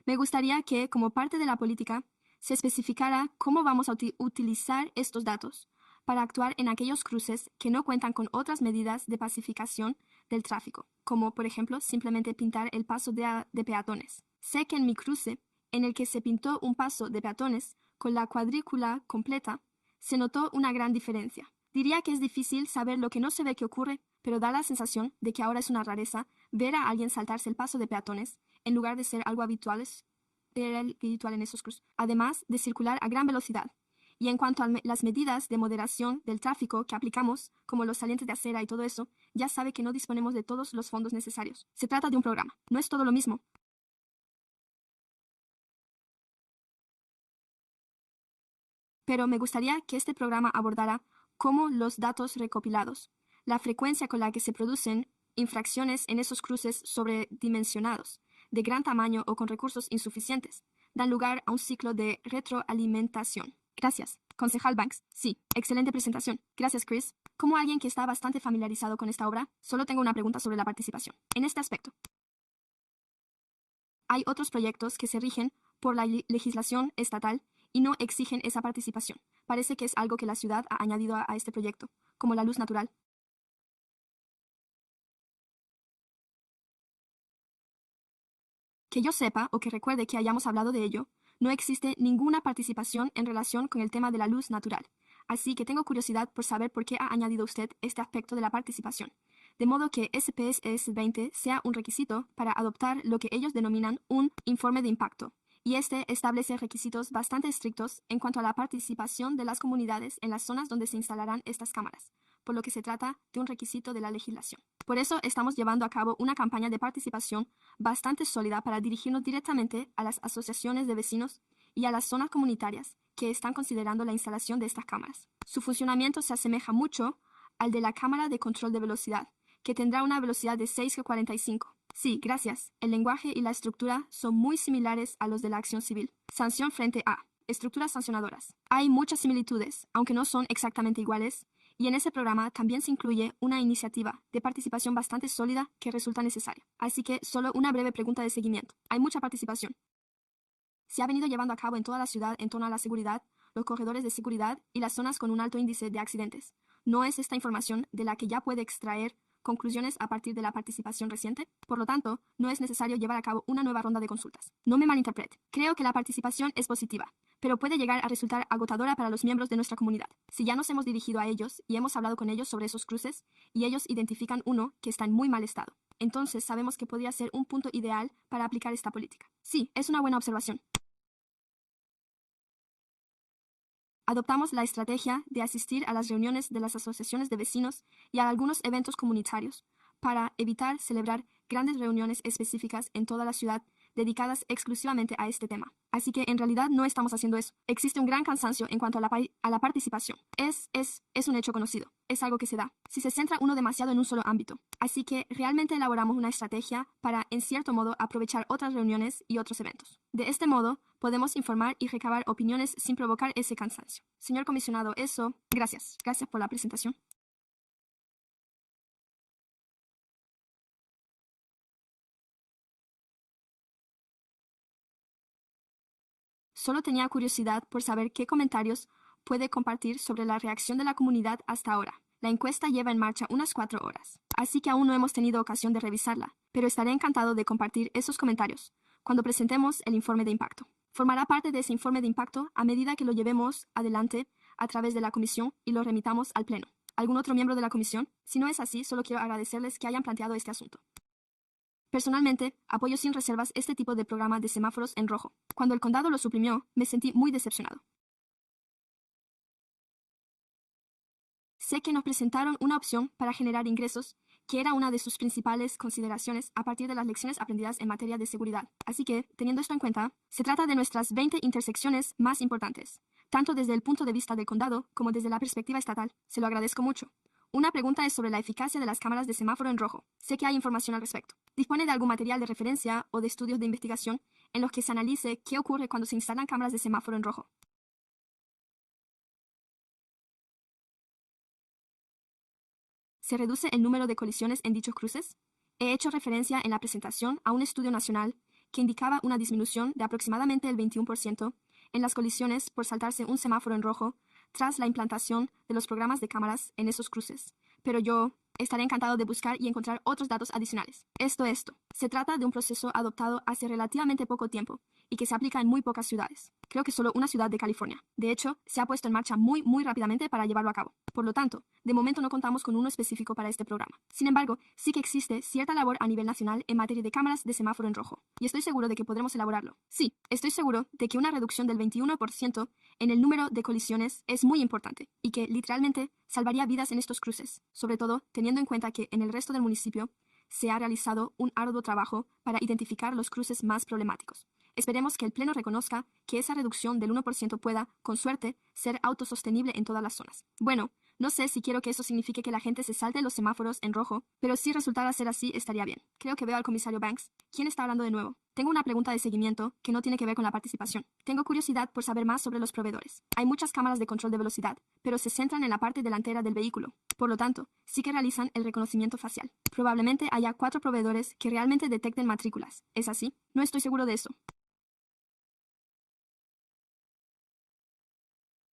Me gustaría que, como parte de la política, se especificara cómo vamos a utilizar estos datos para actuar en aquellos cruces que no cuentan con otras medidas de pacificación del tráfico, como por ejemplo simplemente pintar el paso de peatones. Sé que en mi cruce, en el que se pintó un paso de peatones con la cuadrícula completa, se notó una gran diferencia. Diría que es difícil saber lo que no se ve que ocurre, pero da la sensación de que ahora es una rareza ver a alguien saltarse el paso de peatones en lugar de ser algo habitual en esos cruces, además de circular a gran velocidad. Y en cuanto a las medidas de moderación del tráfico que aplicamos, como los salientes de acera y todo eso, ya sabe que no disponemos de todos los fondos necesarios. Se trata de un programa, no es todo lo mismo. Pero me gustaría que este programa abordara cómo los datos recopilados, la frecuencia con la que se producen infracciones en esos cruces sobredimensionados, de gran tamaño o con recursos insuficientes, dan lugar a un ciclo de retroalimentación. Gracias, concejal Banks. Sí, excelente presentación. Gracias, Chris. Como alguien que está bastante familiarizado con esta obra, solo tengo una pregunta sobre la participación. En este aspecto, hay otros proyectos que se rigen por la legislación estatal y no exigen esa participación. Parece que es algo que la ciudad ha añadido a este proyecto, como la luz natural. Que yo sepa o que recuerde que hayamos hablado de ello, no existe ninguna participación en relación con el tema de la luz natural. Así que tengo curiosidad por saber por qué ha añadido usted este aspecto de la participación. De modo que SPS 20 sea un requisito para adoptar lo que ellos denominan un informe de impacto. Y este establece requisitos bastante estrictos en cuanto a la participación de las comunidades en las zonas donde se instalarán estas cámaras, por lo que se trata de un requisito de la legislación. Por eso estamos llevando a cabo una campaña de participación bastante sólida para dirigirnos directamente a las asociaciones de vecinos y a las zonas comunitarias que están considerando la instalación de estas cámaras. Su funcionamiento se asemeja mucho al de la cámara de control de velocidad, que tendrá una velocidad de 6,45. Sí, gracias. El lenguaje y la estructura son muy similares a los de la acción civil. Sanción frente a estructuras sancionadoras. Hay muchas similitudes, aunque no son exactamente iguales, y en ese programa también se incluye una iniciativa de participación bastante sólida que resulta necesaria. Así que solo una breve pregunta de seguimiento. Hay mucha participación. Se ha venido llevando a cabo en toda la ciudad en torno a la seguridad, los corredores de seguridad y las zonas con un alto índice de accidentes. ¿No es esta información de la que ya puede extraer conclusiones a partir de la participación reciente? Por lo tanto, no es necesario llevar a cabo una nueva ronda de consultas. No me malinterprete. Creo que la participación es positiva, pero puede llegar a resultar agotadora para los miembros de nuestra comunidad. Si ya nos hemos dirigido a ellos y hemos hablado con ellos sobre esos cruces, y ellos identifican uno que está en muy mal estado, entonces sabemos que podría ser un punto ideal para aplicar esta política. Sí, es una buena observación. Adoptamos la estrategia de asistir a las reuniones de las asociaciones de vecinos y a algunos eventos comunitarios para evitar celebrar grandes reuniones específicas en toda la ciudad dedicadas exclusivamente a este tema. Así que en realidad no estamos haciendo eso. Existe un gran cansancio en cuanto a la participación. Es un hecho conocido. Es algo que se da si se centra uno demasiado en un solo ámbito. Así que realmente elaboramos una estrategia para, en cierto modo, aprovechar otras reuniones y otros eventos. De este modo, podemos informar y recabar opiniones sin provocar ese cansancio. Señor comisionado, eso... Gracias. Gracias por la presentación. Solo tenía curiosidad por saber qué comentarios puede compartir sobre la reacción de la comunidad hasta ahora. La encuesta lleva en marcha unas 4 horas, así que aún no hemos tenido ocasión de revisarla, pero estaré encantado de compartir esos comentarios cuando presentemos el informe de impacto. Formará parte de ese informe de impacto a medida que lo llevemos adelante a través de la comisión y lo remitamos al Pleno. ¿Algún otro miembro de la comisión? Si no es así, solo quiero agradecerles que hayan planteado este asunto. Personalmente, apoyo sin reservas este tipo de programa de semáforos en rojo. Cuando el condado lo suprimió, me sentí muy decepcionado. Sé que nos presentaron una opción para generar ingresos, que era una de sus principales consideraciones a partir de las lecciones aprendidas en materia de seguridad. Así que, teniendo esto en cuenta, se trata de nuestras 20 intersecciones más importantes, tanto desde el punto de vista del condado como desde la perspectiva estatal. Se lo agradezco mucho. Una pregunta es sobre la eficacia de las cámaras de semáforo en rojo. Sé que hay información al respecto. ¿Dispone de algún material de referencia o de estudios de investigación en los que se analice qué ocurre cuando se instalan cámaras de semáforo en rojo? ¿Se reduce el número de colisiones en dichos cruces? He hecho referencia en la presentación a un estudio nacional que indicaba una disminución de aproximadamente el 21% en las colisiones por saltarse un semáforo en rojo tras la implantación de los programas de cámaras en esos cruces. Pero yo estaré encantado de buscar y encontrar otros datos adicionales. Esto. Se trata de un proceso adoptado hace relativamente poco tiempo y que se aplica en muy pocas ciudades. Creo que solo una ciudad de California. De hecho, se ha puesto en marcha muy rápidamente para llevarlo a cabo. Por lo tanto, de momento no contamos con uno específico para este programa. Sin embargo, sí que existe cierta labor a nivel nacional en materia de cámaras de semáforo en rojo. Y estoy seguro de que podremos elaborarlo. Sí, estoy seguro de que una reducción del 21% en el número de colisiones es muy importante y que literalmente salvaría vidas en estos cruces, sobre todo teniendo en cuenta que en el resto del municipio se ha realizado un arduo trabajo para identificar los cruces más problemáticos. Esperemos que el Pleno reconozca que esa reducción del 1% pueda, con suerte, ser autosostenible en todas las zonas. Bueno, No sé si quiero que eso signifique que la gente se salte los semáforos en rojo, pero si resultara ser así, estaría bien. Creo que veo al comisario Banks. ¿Quién está hablando de nuevo? Tengo una pregunta de seguimiento que no tiene que ver con la participación. Tengo curiosidad por saber más sobre los proveedores. Hay muchas cámaras de control de velocidad, pero se centran en la parte delantera del vehículo. Por lo tanto, sí que realizan el reconocimiento facial. Probablemente haya 4 proveedores que realmente detecten matrículas. ¿Es así? No estoy seguro de eso.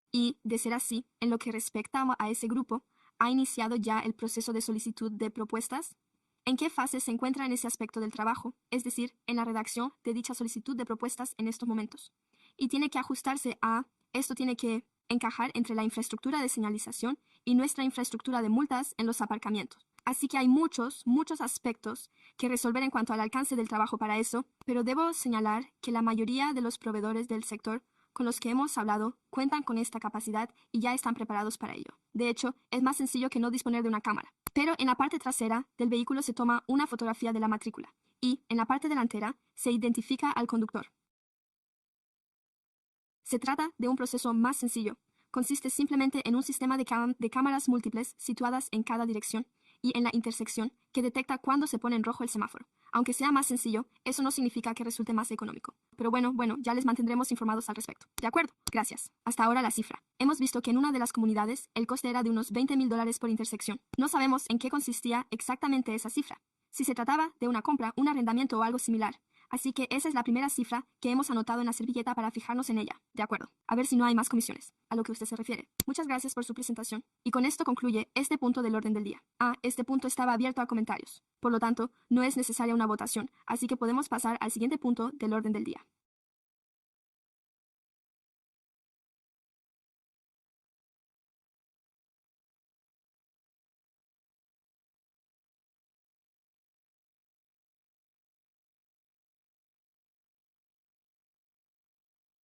Y, de ser así, en lo que respecta a ese grupo, ¿ha iniciado ya el proceso de solicitud de propuestas? ¿En qué fase se encuentra en ese aspecto del trabajo, es decir, en la redacción de dicha solicitud de propuestas en estos momentos? Y tiene que ajustarse esto tiene que encajar entre la infraestructura de señalización y nuestra infraestructura de multas en los aparcamientos. Así que hay muchos aspectos que resolver en cuanto al alcance del trabajo para eso, pero debo señalar que la mayoría de los proveedores del sector con los que hemos hablado cuentan con esta capacidad y ya están preparados para ello. De hecho, es más sencillo que no disponer de una cámara. Pero en la parte trasera del vehículo se toma una fotografía de la matrícula y en la parte delantera se identifica al conductor. Se trata de un proceso más sencillo. Consiste simplemente en un sistema de cámaras múltiples situadas en cada dirección y en la intersección que detecta cuándo se pone en rojo el semáforo. Aunque sea más sencillo, eso no significa que resulte más económico. Pero bueno, ya les mantendremos informados al respecto. De acuerdo, gracias. Hasta ahora la cifra. Hemos visto que en una de las comunidades el coste era de unos $20,000 por intersección. No sabemos en qué consistía exactamente esa cifra. Si se trataba de una compra, un arrendamiento o algo similar. Así que esa es la primera cifra que hemos anotado en la servilleta para fijarnos en ella. De acuerdo. A ver si no hay más comisiones, a lo que usted se refiere. Muchas gracias por su presentación. Y con esto concluye este punto del orden del día. Este punto estaba abierto a comentarios. Por lo tanto, no es necesaria una votación, así que podemos pasar al siguiente punto del orden del día.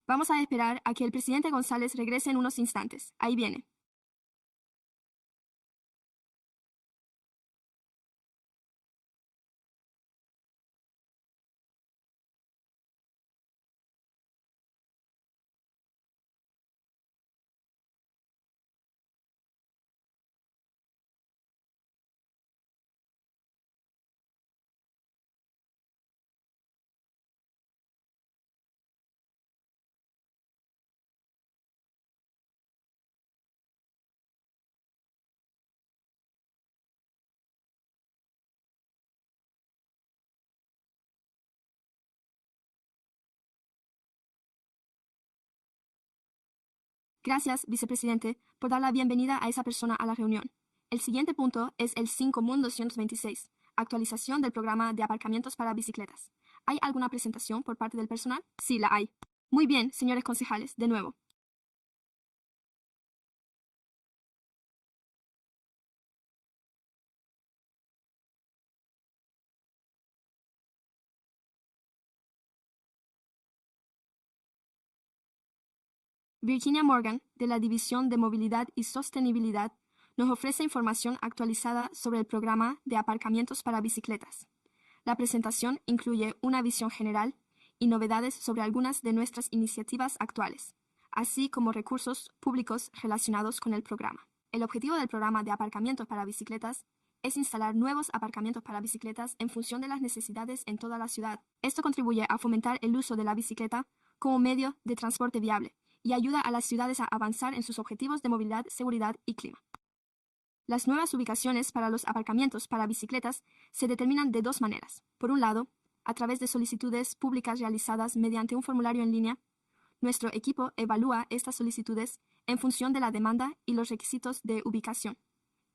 Vamos a esperar a que el presidente González regrese en unos instantes. Ahí viene. Gracias, vicepresidente, por dar la bienvenida a esa persona a la reunión. El siguiente punto es el 5.226, actualización del programa de aparcamientos para bicicletas. ¿Hay alguna presentación por parte del personal? Sí, la hay. Muy bien, señores concejales, de nuevo. Virginia Morgan, de la División de Movilidad y Sostenibilidad, nos ofrece información actualizada sobre el programa de aparcamientos para bicicletas. La presentación incluye una visión general y novedades sobre algunas de nuestras iniciativas actuales, así como recursos públicos relacionados con el programa. El objetivo del programa de aparcamientos para bicicletas es instalar nuevos aparcamientos para bicicletas en función de las necesidades en toda la ciudad. Esto contribuye a fomentar el uso de la bicicleta como medio de transporte viable y ayuda a las ciudades a avanzar en sus objetivos de movilidad, seguridad y clima. Las nuevas ubicaciones para los aparcamientos para bicicletas se determinan de 2 maneras. Por un lado, a través de solicitudes públicas realizadas mediante un formulario en línea. Nuestro equipo evalúa estas solicitudes en función de la demanda y los requisitos de ubicación.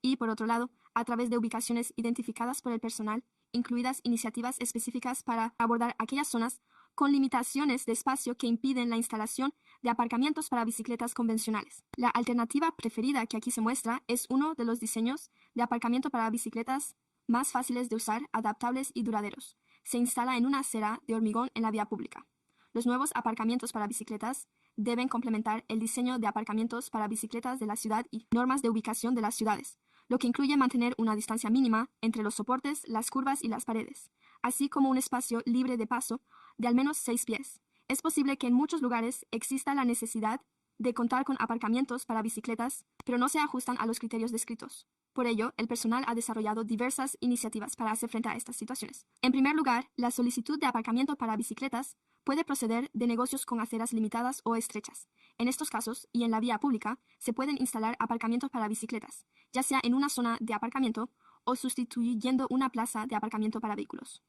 Y, por otro lado, a través de ubicaciones identificadas por el personal, incluidas iniciativas específicas para abordar aquellas zonas con limitaciones de espacio que impiden la instalación de aparcamientos para bicicletas convencionales. La alternativa preferida que aquí se muestra es uno de los diseños de aparcamiento para bicicletas más fáciles de usar, adaptables y duraderos. Se instala en una acera de hormigón en la vía pública. Los nuevos aparcamientos para bicicletas deben complementar el diseño de aparcamientos para bicicletas de la ciudad y normas de ubicación de las ciudades, lo que incluye mantener una distancia mínima entre los soportes, las curvas y las paredes, así como un espacio libre de paso de al menos 6 pies. Es posible que en muchos lugares exista la necesidad de contar con aparcamientos para bicicletas, pero no se ajustan a los criterios descritos. Por ello, el personal ha desarrollado diversas iniciativas para hacer frente a estas situaciones. En primer lugar, la solicitud de aparcamiento para bicicletas puede proceder de negocios con aceras limitadas o estrechas. En estos casos, y en la vía pública, se pueden instalar aparcamientos para bicicletas, ya sea en una zona de aparcamiento o sustituyendo una plaza de aparcamiento para vehículos.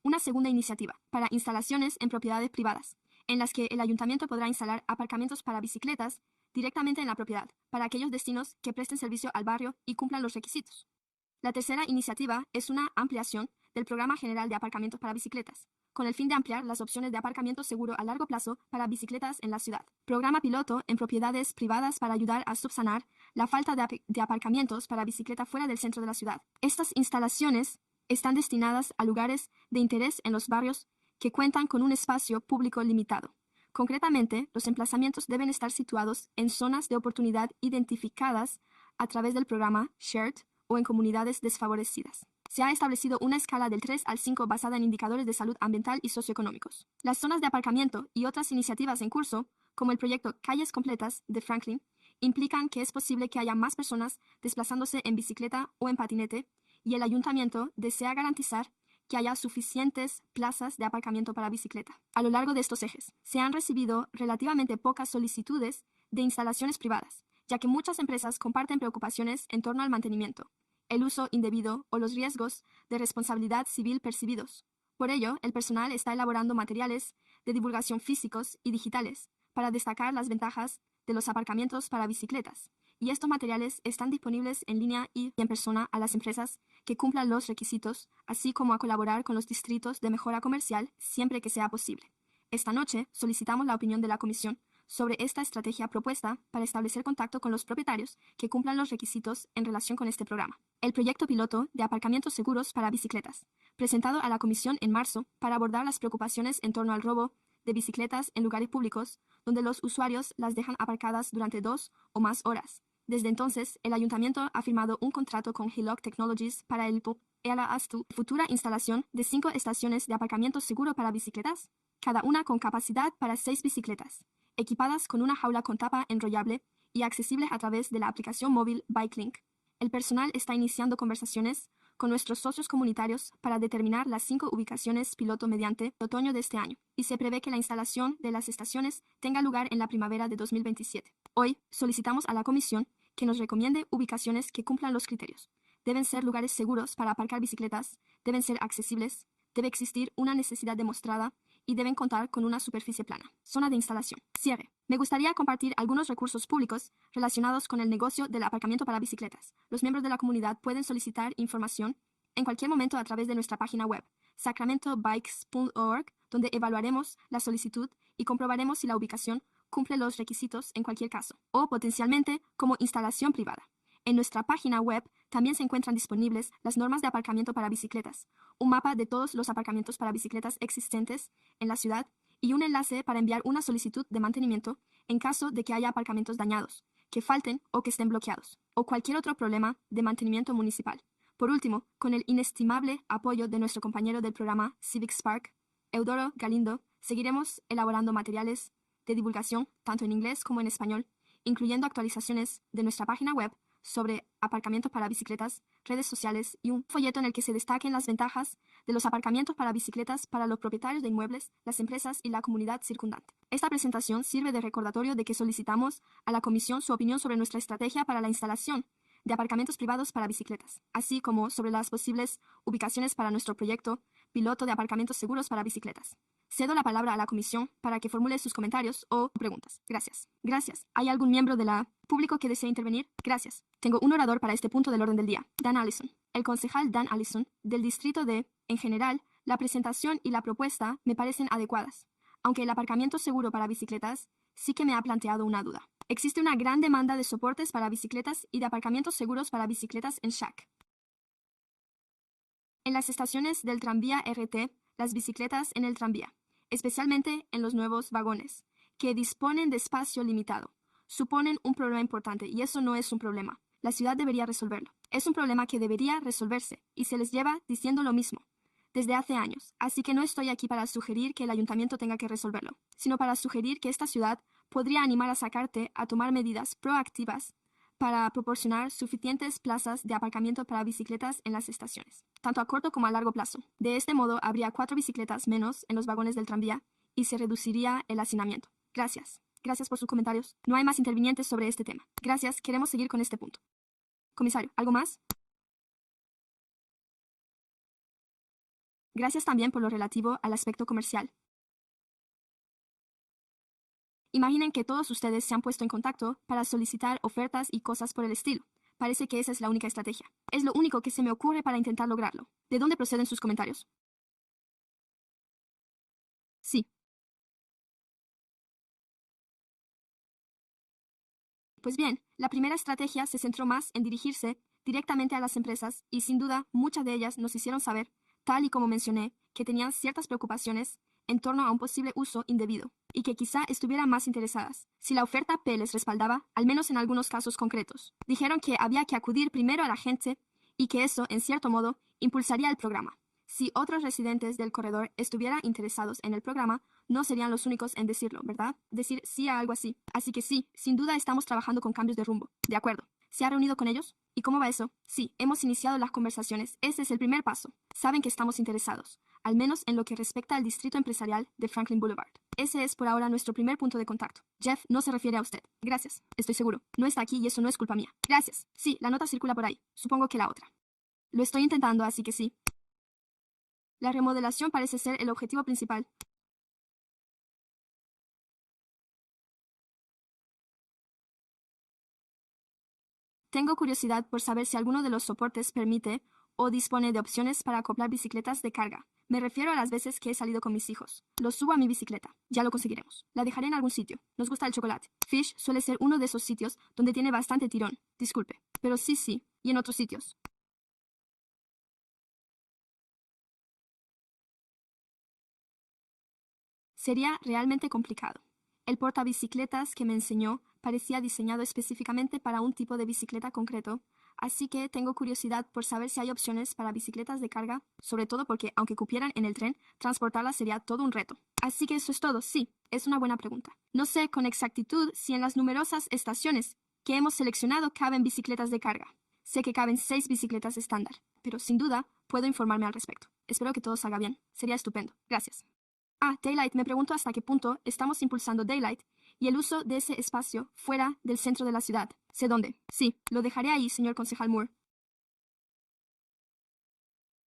Una segunda iniciativa, para instalaciones en propiedades privadas, en las que el ayuntamiento podrá instalar aparcamientos para bicicletas directamente en la propiedad, para aquellos destinos que presten servicio al barrio y cumplan los requisitos. La tercera iniciativa es una ampliación del Programa General de Aparcamientos para Bicicletas, con el fin de ampliar las opciones de aparcamiento seguro a largo plazo para bicicletas en la ciudad. Programa piloto en propiedades privadas para ayudar a subsanar la falta de aparcamientos para bicicleta fuera del centro de la ciudad. Estas instalaciones están destinadas a lugares de interés en los barrios que cuentan con un espacio público limitado. Concretamente, los emplazamientos deben estar situados en zonas de oportunidad identificadas a través del programa SHARED o en comunidades desfavorecidas. Se ha establecido una escala del 3 al 5 basada en indicadores de salud ambiental y socioeconómicos. Las zonas de aparcamiento y otras iniciativas en curso, como el proyecto Calles Completas de Franklin, implican que es posible que haya más personas desplazándose en bicicleta o en patinete, y el ayuntamiento desea garantizar que haya suficientes plazas de aparcamiento para bicicleta. A lo largo de estos ejes, se han recibido relativamente pocas solicitudes de instalaciones privadas, ya que muchas empresas comparten preocupaciones en torno al mantenimiento, el uso indebido o los riesgos de responsabilidad civil percibidos. Por ello, el personal está elaborando materiales de divulgación físicos y digitales para destacar las ventajas de los aparcamientos para bicicletas, y estos materiales están disponibles en línea y en persona a las empresas que cumplan los requisitos, así como a colaborar con los distritos de mejora comercial siempre que sea posible. Esta noche solicitamos la opinión de la Comisión sobre esta estrategia propuesta para establecer contacto con los propietarios que cumplan los requisitos en relación con este programa. El proyecto piloto de aparcamientos seguros para bicicletas, presentado a la Comisión en marzo para abordar las preocupaciones en torno al robo de bicicletas en lugares públicos, donde los usuarios las dejan aparcadas durante 2 o más horas. Desde entonces, el ayuntamiento ha firmado un contrato con Hillock Technologies para la futura instalación de 5 estaciones de aparcamiento seguro para bicicletas, cada una con capacidad para 6 bicicletas, equipadas con una jaula con tapa enrollable y accesibles a través de la aplicación móvil BikeLink. El personal está iniciando conversaciones con nuestros socios comunitarios para determinar las 5 ubicaciones piloto mediante otoño de este año, y se prevé que la instalación de las estaciones tenga lugar en la primavera de 2027. Hoy solicitamos a la Comisión que nos recomiende ubicaciones que cumplan los criterios. Deben ser lugares seguros para aparcar bicicletas, deben ser accesibles, debe existir una necesidad demostrada y deben contar con una superficie plana. Zona de instalación. Cierre. Me gustaría compartir algunos recursos públicos relacionados con el negocio del aparcamiento para bicicletas. Los miembros de la comunidad pueden solicitar información en cualquier momento a través de nuestra página web, sacramentobikes.org, donde evaluaremos la solicitud y comprobaremos si la ubicación cumple los requisitos en cualquier caso, o potencialmente como instalación privada. En nuestra página web también se encuentran disponibles las normas de aparcamiento para bicicletas, un mapa de todos los aparcamientos para bicicletas existentes en la ciudad y un enlace para enviar una solicitud de mantenimiento en caso de que haya aparcamientos dañados, que falten o que estén bloqueados, o cualquier otro problema de mantenimiento municipal. Por último, con el inestimable apoyo de nuestro compañero del programa Civic Spark, Eudoro Galindo, seguiremos elaborando materiales de divulgación tanto en inglés como en español, incluyendo actualizaciones de nuestra página web sobre aparcamientos para bicicletas, redes sociales y un folleto en el que se destaquen las ventajas de los aparcamientos para bicicletas para los propietarios de inmuebles, las empresas y la comunidad circundante. Esta presentación sirve de recordatorio de que solicitamos a la Comisión su opinión sobre nuestra estrategia para la instalación de aparcamientos privados para bicicletas, así como sobre las posibles ubicaciones para nuestro proyecto piloto de aparcamientos seguros para bicicletas. Cedo la palabra a la Comisión para que formule sus comentarios o preguntas. Gracias. Gracias. ¿Hay algún miembro del público que desee intervenir? Gracias. Tengo un orador para este punto del orden del día. Dan Allison. El concejal Dan Allison, del distrito de, en general, la presentación y la propuesta me parecen adecuadas, aunque el aparcamiento seguro para bicicletas sí que me ha planteado una duda. Existe una gran demanda de soportes para bicicletas y de aparcamientos seguros para bicicletas en Shack. En las estaciones del tranvía RT, las bicicletas en el tranvía, especialmente en los nuevos vagones, que disponen de espacio limitado, suponen un problema importante y eso no es un problema. La ciudad debería resolverlo. Es un problema que debería resolverse y se les lleva diciendo lo mismo desde hace años, así que no estoy aquí para sugerir que el ayuntamiento tenga que resolverlo, sino para sugerir que esta ciudad podría animar a sacarte a tomar medidas proactivas para proporcionar suficientes plazas de aparcamiento para bicicletas en las estaciones, tanto a corto como a largo plazo. De este modo, habría 4 bicicletas menos en los vagones del tranvía y se reduciría el hacinamiento. Gracias. Gracias por sus comentarios. No hay más intervinientes sobre este tema. Gracias. Queremos seguir con este punto. Comisario, ¿algo más? Gracias también por lo relativo al aspecto comercial. Imaginen que todos ustedes se han puesto en contacto para solicitar ofertas y cosas por el estilo. Parece que esa es la única estrategia. Es lo único que se me ocurre para intentar lograrlo. ¿De dónde proceden sus comentarios? Sí. Pues bien, la primera estrategia se centró más en dirigirse directamente a las empresas y sin duda muchas de ellas nos hicieron saber, tal y como mencioné, que tenían ciertas preocupaciones en torno a un posible uso indebido y que quizá estuvieran más interesadas si la oferta P les respaldaba, al menos en algunos casos concretos. Dijeron que había que acudir primero a la gente y que eso, en cierto modo, impulsaría el programa. Si otros residentes del corredor estuvieran interesados en el programa, no serían los únicos en decirlo, ¿verdad? Decir sí a algo así. Así que sí, sin duda estamos trabajando con cambios de rumbo. De acuerdo. ¿Se ha reunido con ellos? ¿Y cómo va eso? Sí, hemos iniciado las conversaciones. Ese es el primer paso. Saben que estamos interesados, al menos en lo que respecta al distrito empresarial de Franklin Boulevard. Ese es por ahora nuestro primer punto de contacto. Jeff no se refiere a usted. Gracias. Estoy seguro. No está aquí y eso no es culpa mía. Gracias. Sí, la nota circula por ahí. Supongo que la otra. Lo estoy intentando, así que sí. La remodelación parece ser el objetivo principal. Tengo curiosidad por saber si alguno de los soportes permite o dispone de opciones para acoplar bicicletas de carga. Me refiero a las veces que he salido con mis hijos. Los subo a mi bicicleta. Ya lo conseguiremos. La dejaré en algún sitio. Nos gusta el chocolate. Fish suele ser uno de esos sitios donde tiene bastante tirón. Disculpe. Pero sí, sí. Y en otros sitios. Sería realmente complicado. El portabicicletas que me enseñó parecía diseñado específicamente para un tipo de bicicleta concreto, así que tengo curiosidad por saber si hay opciones para bicicletas de carga, sobre todo porque, aunque cupieran en el tren, transportarlas sería todo un reto. Así que eso es todo, sí, es una buena pregunta. No sé con exactitud si en las numerosas estaciones que hemos seleccionado caben bicicletas de carga. Sé que caben 6 bicicletas estándar, pero sin duda puedo informarme al respecto. Espero que todo salga bien. Sería estupendo. Gracias. Daylight, me pregunto hasta qué punto estamos impulsando Daylight y el uso de ese espacio fuera del centro de la ciudad. Sé dónde. Sí, lo dejaré ahí, señor concejal Moore.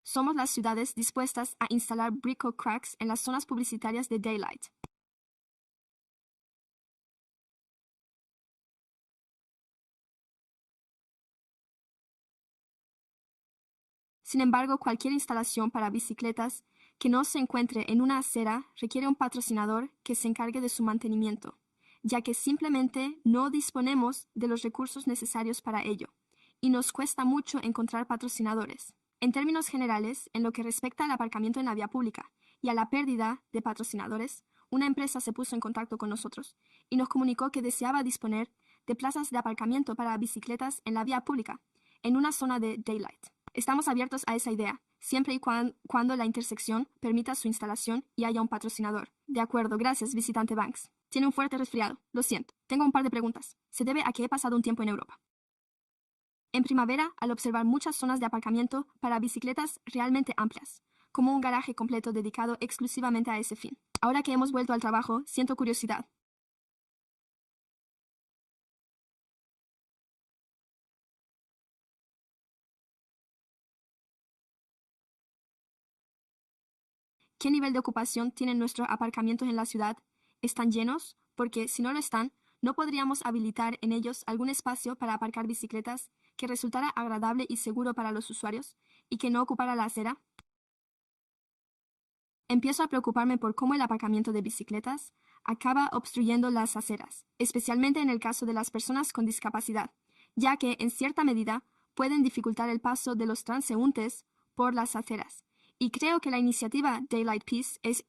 Somos las ciudades dispuestas a instalar brico cracks en las zonas publicitarias de Daylight. Sin embargo, cualquier instalación para bicicletas que no se encuentre en una acera requiere un patrocinador que se encargue de su mantenimiento, ya que simplemente no disponemos de los recursos necesarios para ello, y nos cuesta mucho encontrar patrocinadores. En términos generales, en lo que respecta al aparcamiento en la vía pública y a la pérdida de patrocinadores, una empresa se puso en contacto con nosotros y nos comunicó que deseaba disponer de plazas de aparcamiento para bicicletas en la vía pública, en una zona de Daylight. Estamos abiertos a esa idea, siempre y cuando la intersección permita su instalación y haya un patrocinador. De acuerdo, gracias, visitante Banks. Tiene un fuerte resfriado. Lo siento. Tengo un par de preguntas. Se debe a que he pasado un tiempo en Europa. En primavera, al observar muchas zonas de aparcamiento para bicicletas realmente amplias, como un garaje completo dedicado exclusivamente a ese fin. Ahora que hemos vuelto al trabajo, siento curiosidad. ¿Qué nivel de ocupación tienen nuestros aparcamientos en la ciudad? ¿Están llenos? Porque si no lo están, ¿no podríamos habilitar en ellos algún espacio para aparcar bicicletas que resultara agradable y seguro para los usuarios y que no ocupara la acera? Empiezo a preocuparme por cómo el aparcamiento de bicicletas acaba obstruyendo las aceras, especialmente en el caso de las personas con discapacidad, ya que, en cierta medida, pueden dificultar el paso de los transeúntes por las aceras. Y creo que la iniciativa Daylight Peace es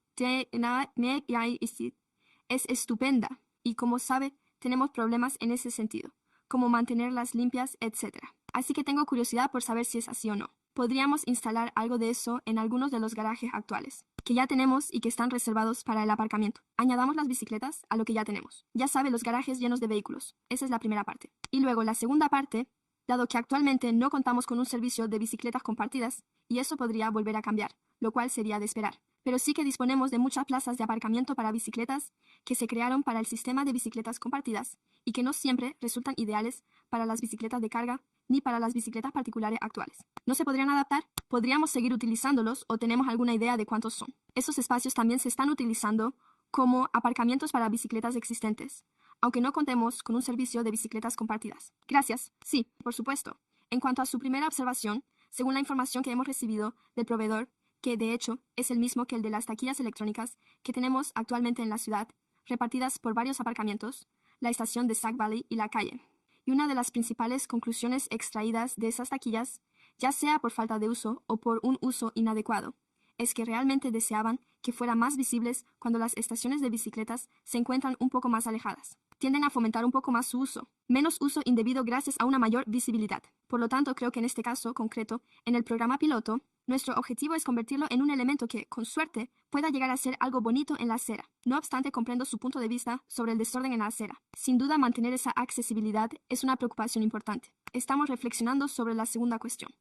estupenda, y como sabe, tenemos problemas en ese sentido, como mantenerlas limpias, etc. Así que tengo curiosidad por saber si es así o no. Podríamos instalar algo de eso en algunos de los garajes actuales, que ya tenemos y que están reservados para el aparcamiento. Añadamos las bicicletas a lo que ya tenemos. Ya sabe, los garajes llenos de vehículos. Esa es la primera parte. Y luego la segunda parte, dado que actualmente no contamos con un servicio de bicicletas compartidas, y eso podría volver a cambiar, lo cual sería de esperar. Pero sí que disponemos de muchas plazas de aparcamiento para bicicletas que se crearon para el sistema de bicicletas compartidas y que no siempre resultan ideales para las bicicletas de carga ni para las bicicletas particulares actuales. ¿No se podrían adaptar? ¿Podríamos seguir utilizándolos o tenemos alguna idea de cuántos son? Esos espacios también se están utilizando como aparcamientos para bicicletas existentes, aunque no contemos con un servicio de bicicletas compartidas. Gracias. Sí, por supuesto. En cuanto a su primera observación, según la información que hemos recibido del proveedor, que de hecho es el mismo que el de las taquillas electrónicas que tenemos actualmente en la ciudad, repartidas por varios aparcamientos, la estación de Sac Valley y la calle. Y una de las principales conclusiones extraídas de esas taquillas, ya sea por falta de uso o por un uso inadecuado, es que realmente deseaban que fueran más visibles cuando las estaciones de bicicletas se encuentran un poco más alejadas. Tienden a fomentar un poco más su uso, menos uso indebido gracias a una mayor visibilidad. Por lo tanto, creo que en este caso concreto, en el programa piloto, nuestro objetivo es convertirlo en un elemento que, con suerte, pueda llegar a ser algo bonito en la acera. No obstante, comprendo su punto de vista sobre el desorden en la acera. Sin duda, mantener esa accesibilidad es una preocupación importante. Estamos reflexionando sobre la segunda cuestión.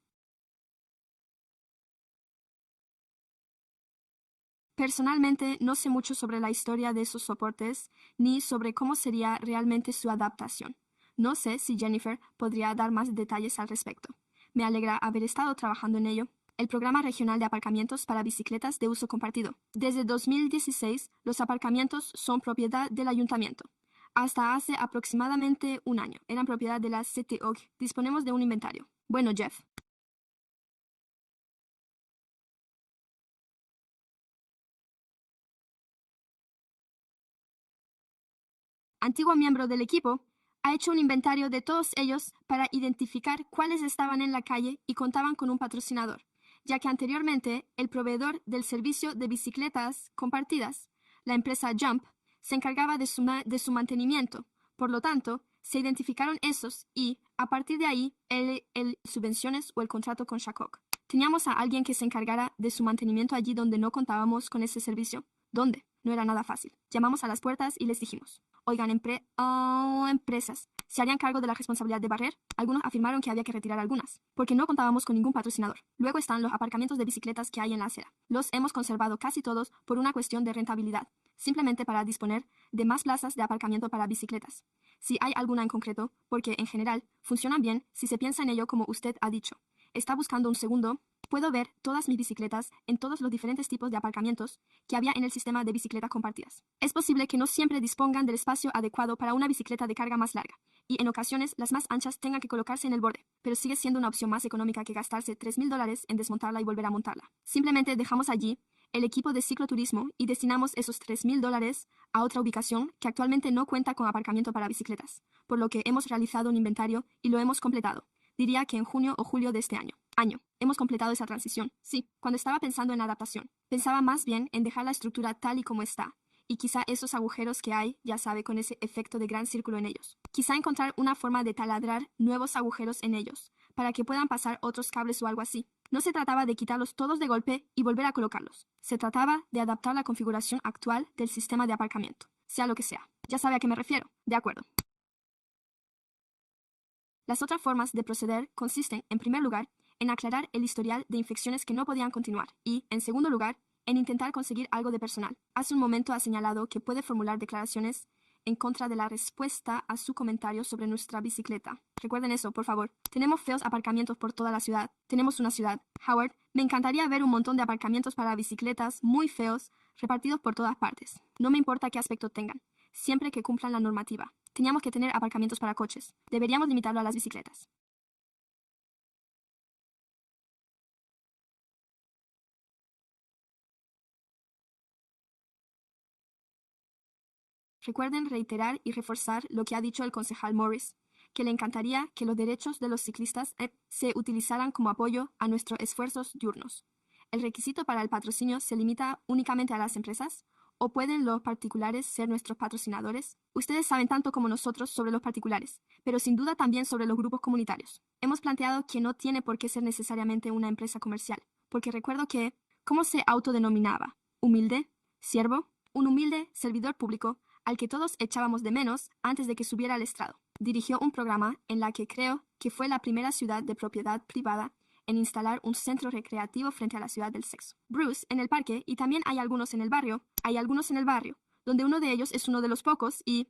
Personalmente, no sé mucho sobre la historia de esos soportes ni sobre cómo sería realmente su adaptación. No sé si Jennifer podría dar más detalles al respecto. Me alegra haber estado trabajando en ello. El Programa Regional de Aparcamientos para Bicicletas de Uso Compartido. Desde 2016, los aparcamientos son propiedad del ayuntamiento. Hasta hace aproximadamente un año eran propiedad de la CTOG. Disponemos de un inventario. Bueno, Jeff. Antiguo miembro del equipo, ha hecho un inventario de todos ellos para identificar cuáles estaban en la calle y contaban con un patrocinador, ya que anteriormente el proveedor del servicio de bicicletas compartidas, la empresa Jump, se encargaba de su mantenimiento. Por lo tanto, se identificaron esos y, a partir de ahí, el subvenciones o el contrato con Shakok. Teníamos a alguien que se encargara de su mantenimiento allí donde no contábamos con ese servicio. ¿Dónde? No era nada fácil. Llamamos a las puertas y les dijimos: oigan, empresas, ¿se harían cargo de la responsabilidad de barrer? Algunos afirmaron que había que retirar algunas, porque no contábamos con ningún patrocinador. Luego están los aparcamientos de bicicletas que hay en la acera. Los hemos conservado casi todos por una cuestión de rentabilidad, simplemente para disponer de más plazas de aparcamiento para bicicletas. Si hay alguna en concreto, porque en general funcionan bien si se piensa en ello como usted ha dicho. Está buscando un segundo. Puedo ver todas mis bicicletas en todos los diferentes tipos de aparcamientos que había en el sistema de bicicletas compartidas. Es posible que no siempre dispongan del espacio adecuado para una bicicleta de carga más larga, y en ocasiones las más anchas tengan que colocarse en el borde, pero sigue siendo una opción más económica que gastarse $3,000 en desmontarla y volver a montarla. Simplemente dejamos allí el equipo de cicloturismo y destinamos esos $3,000 a otra ubicación que actualmente no cuenta con aparcamiento para bicicletas, por lo que hemos realizado un inventario y lo hemos completado. Diría que en junio o julio de este año. Hemos completado esa transición. Sí, cuando estaba pensando en la adaptación, pensaba más bien en dejar la estructura tal y como está, y quizá esos agujeros que hay, ya sabe, con ese efecto de gran círculo en ellos. Quizá encontrar una forma de taladrar nuevos agujeros en ellos, para que puedan pasar otros cables o algo así. No se trataba de quitarlos todos de golpe y volver a colocarlos. Se trataba de adaptar la configuración actual del sistema de aparcamiento, sea lo que sea. Ya sabe a qué me refiero. De acuerdo. Las otras formas de proceder consisten, en primer lugar, en aclarar el historial de infecciones que no podían continuar y, en segundo lugar, en intentar conseguir algo de personal. Hace un momento ha señalado que puede formular declaraciones en contra de la respuesta a su comentario sobre nuestra bicicleta. Recuerden eso, por favor. Tenemos feos aparcamientos por toda la ciudad. Tenemos una ciudad. Howard, me encantaría ver un montón de aparcamientos para bicicletas muy feos repartidos por todas partes. No me importa qué aspecto tengan, siempre que cumplan la normativa. Teníamos que tener aparcamientos para coches. Deberíamos limitarlo a las bicicletas. Recuerden reiterar y reforzar lo que ha dicho el concejal Morris, que le encantaría que los derechos de los ciclistas se utilizaran como apoyo a nuestros esfuerzos diurnos. ¿El requisito para el patrocinio se limita únicamente a las empresas? ¿O pueden los particulares ser nuestros patrocinadores? Ustedes saben tanto como nosotros sobre los particulares, pero sin duda también sobre los grupos comunitarios. Hemos planteado que no tiene por qué ser necesariamente una empresa comercial, porque recuerdo que, ¿cómo se autodenominaba? ¿Humilde? ¿Siervo? Un humilde servidor público al que todos echábamos de menos antes de que subiera al estrado. Dirigió un programa en la que creo que fue la primera ciudad de propiedad privada en instalar un centro recreativo frente a la ciudad del sexo. Bruce, en el parque, y también hay algunos en el barrio, donde uno de ellos es uno de los pocos y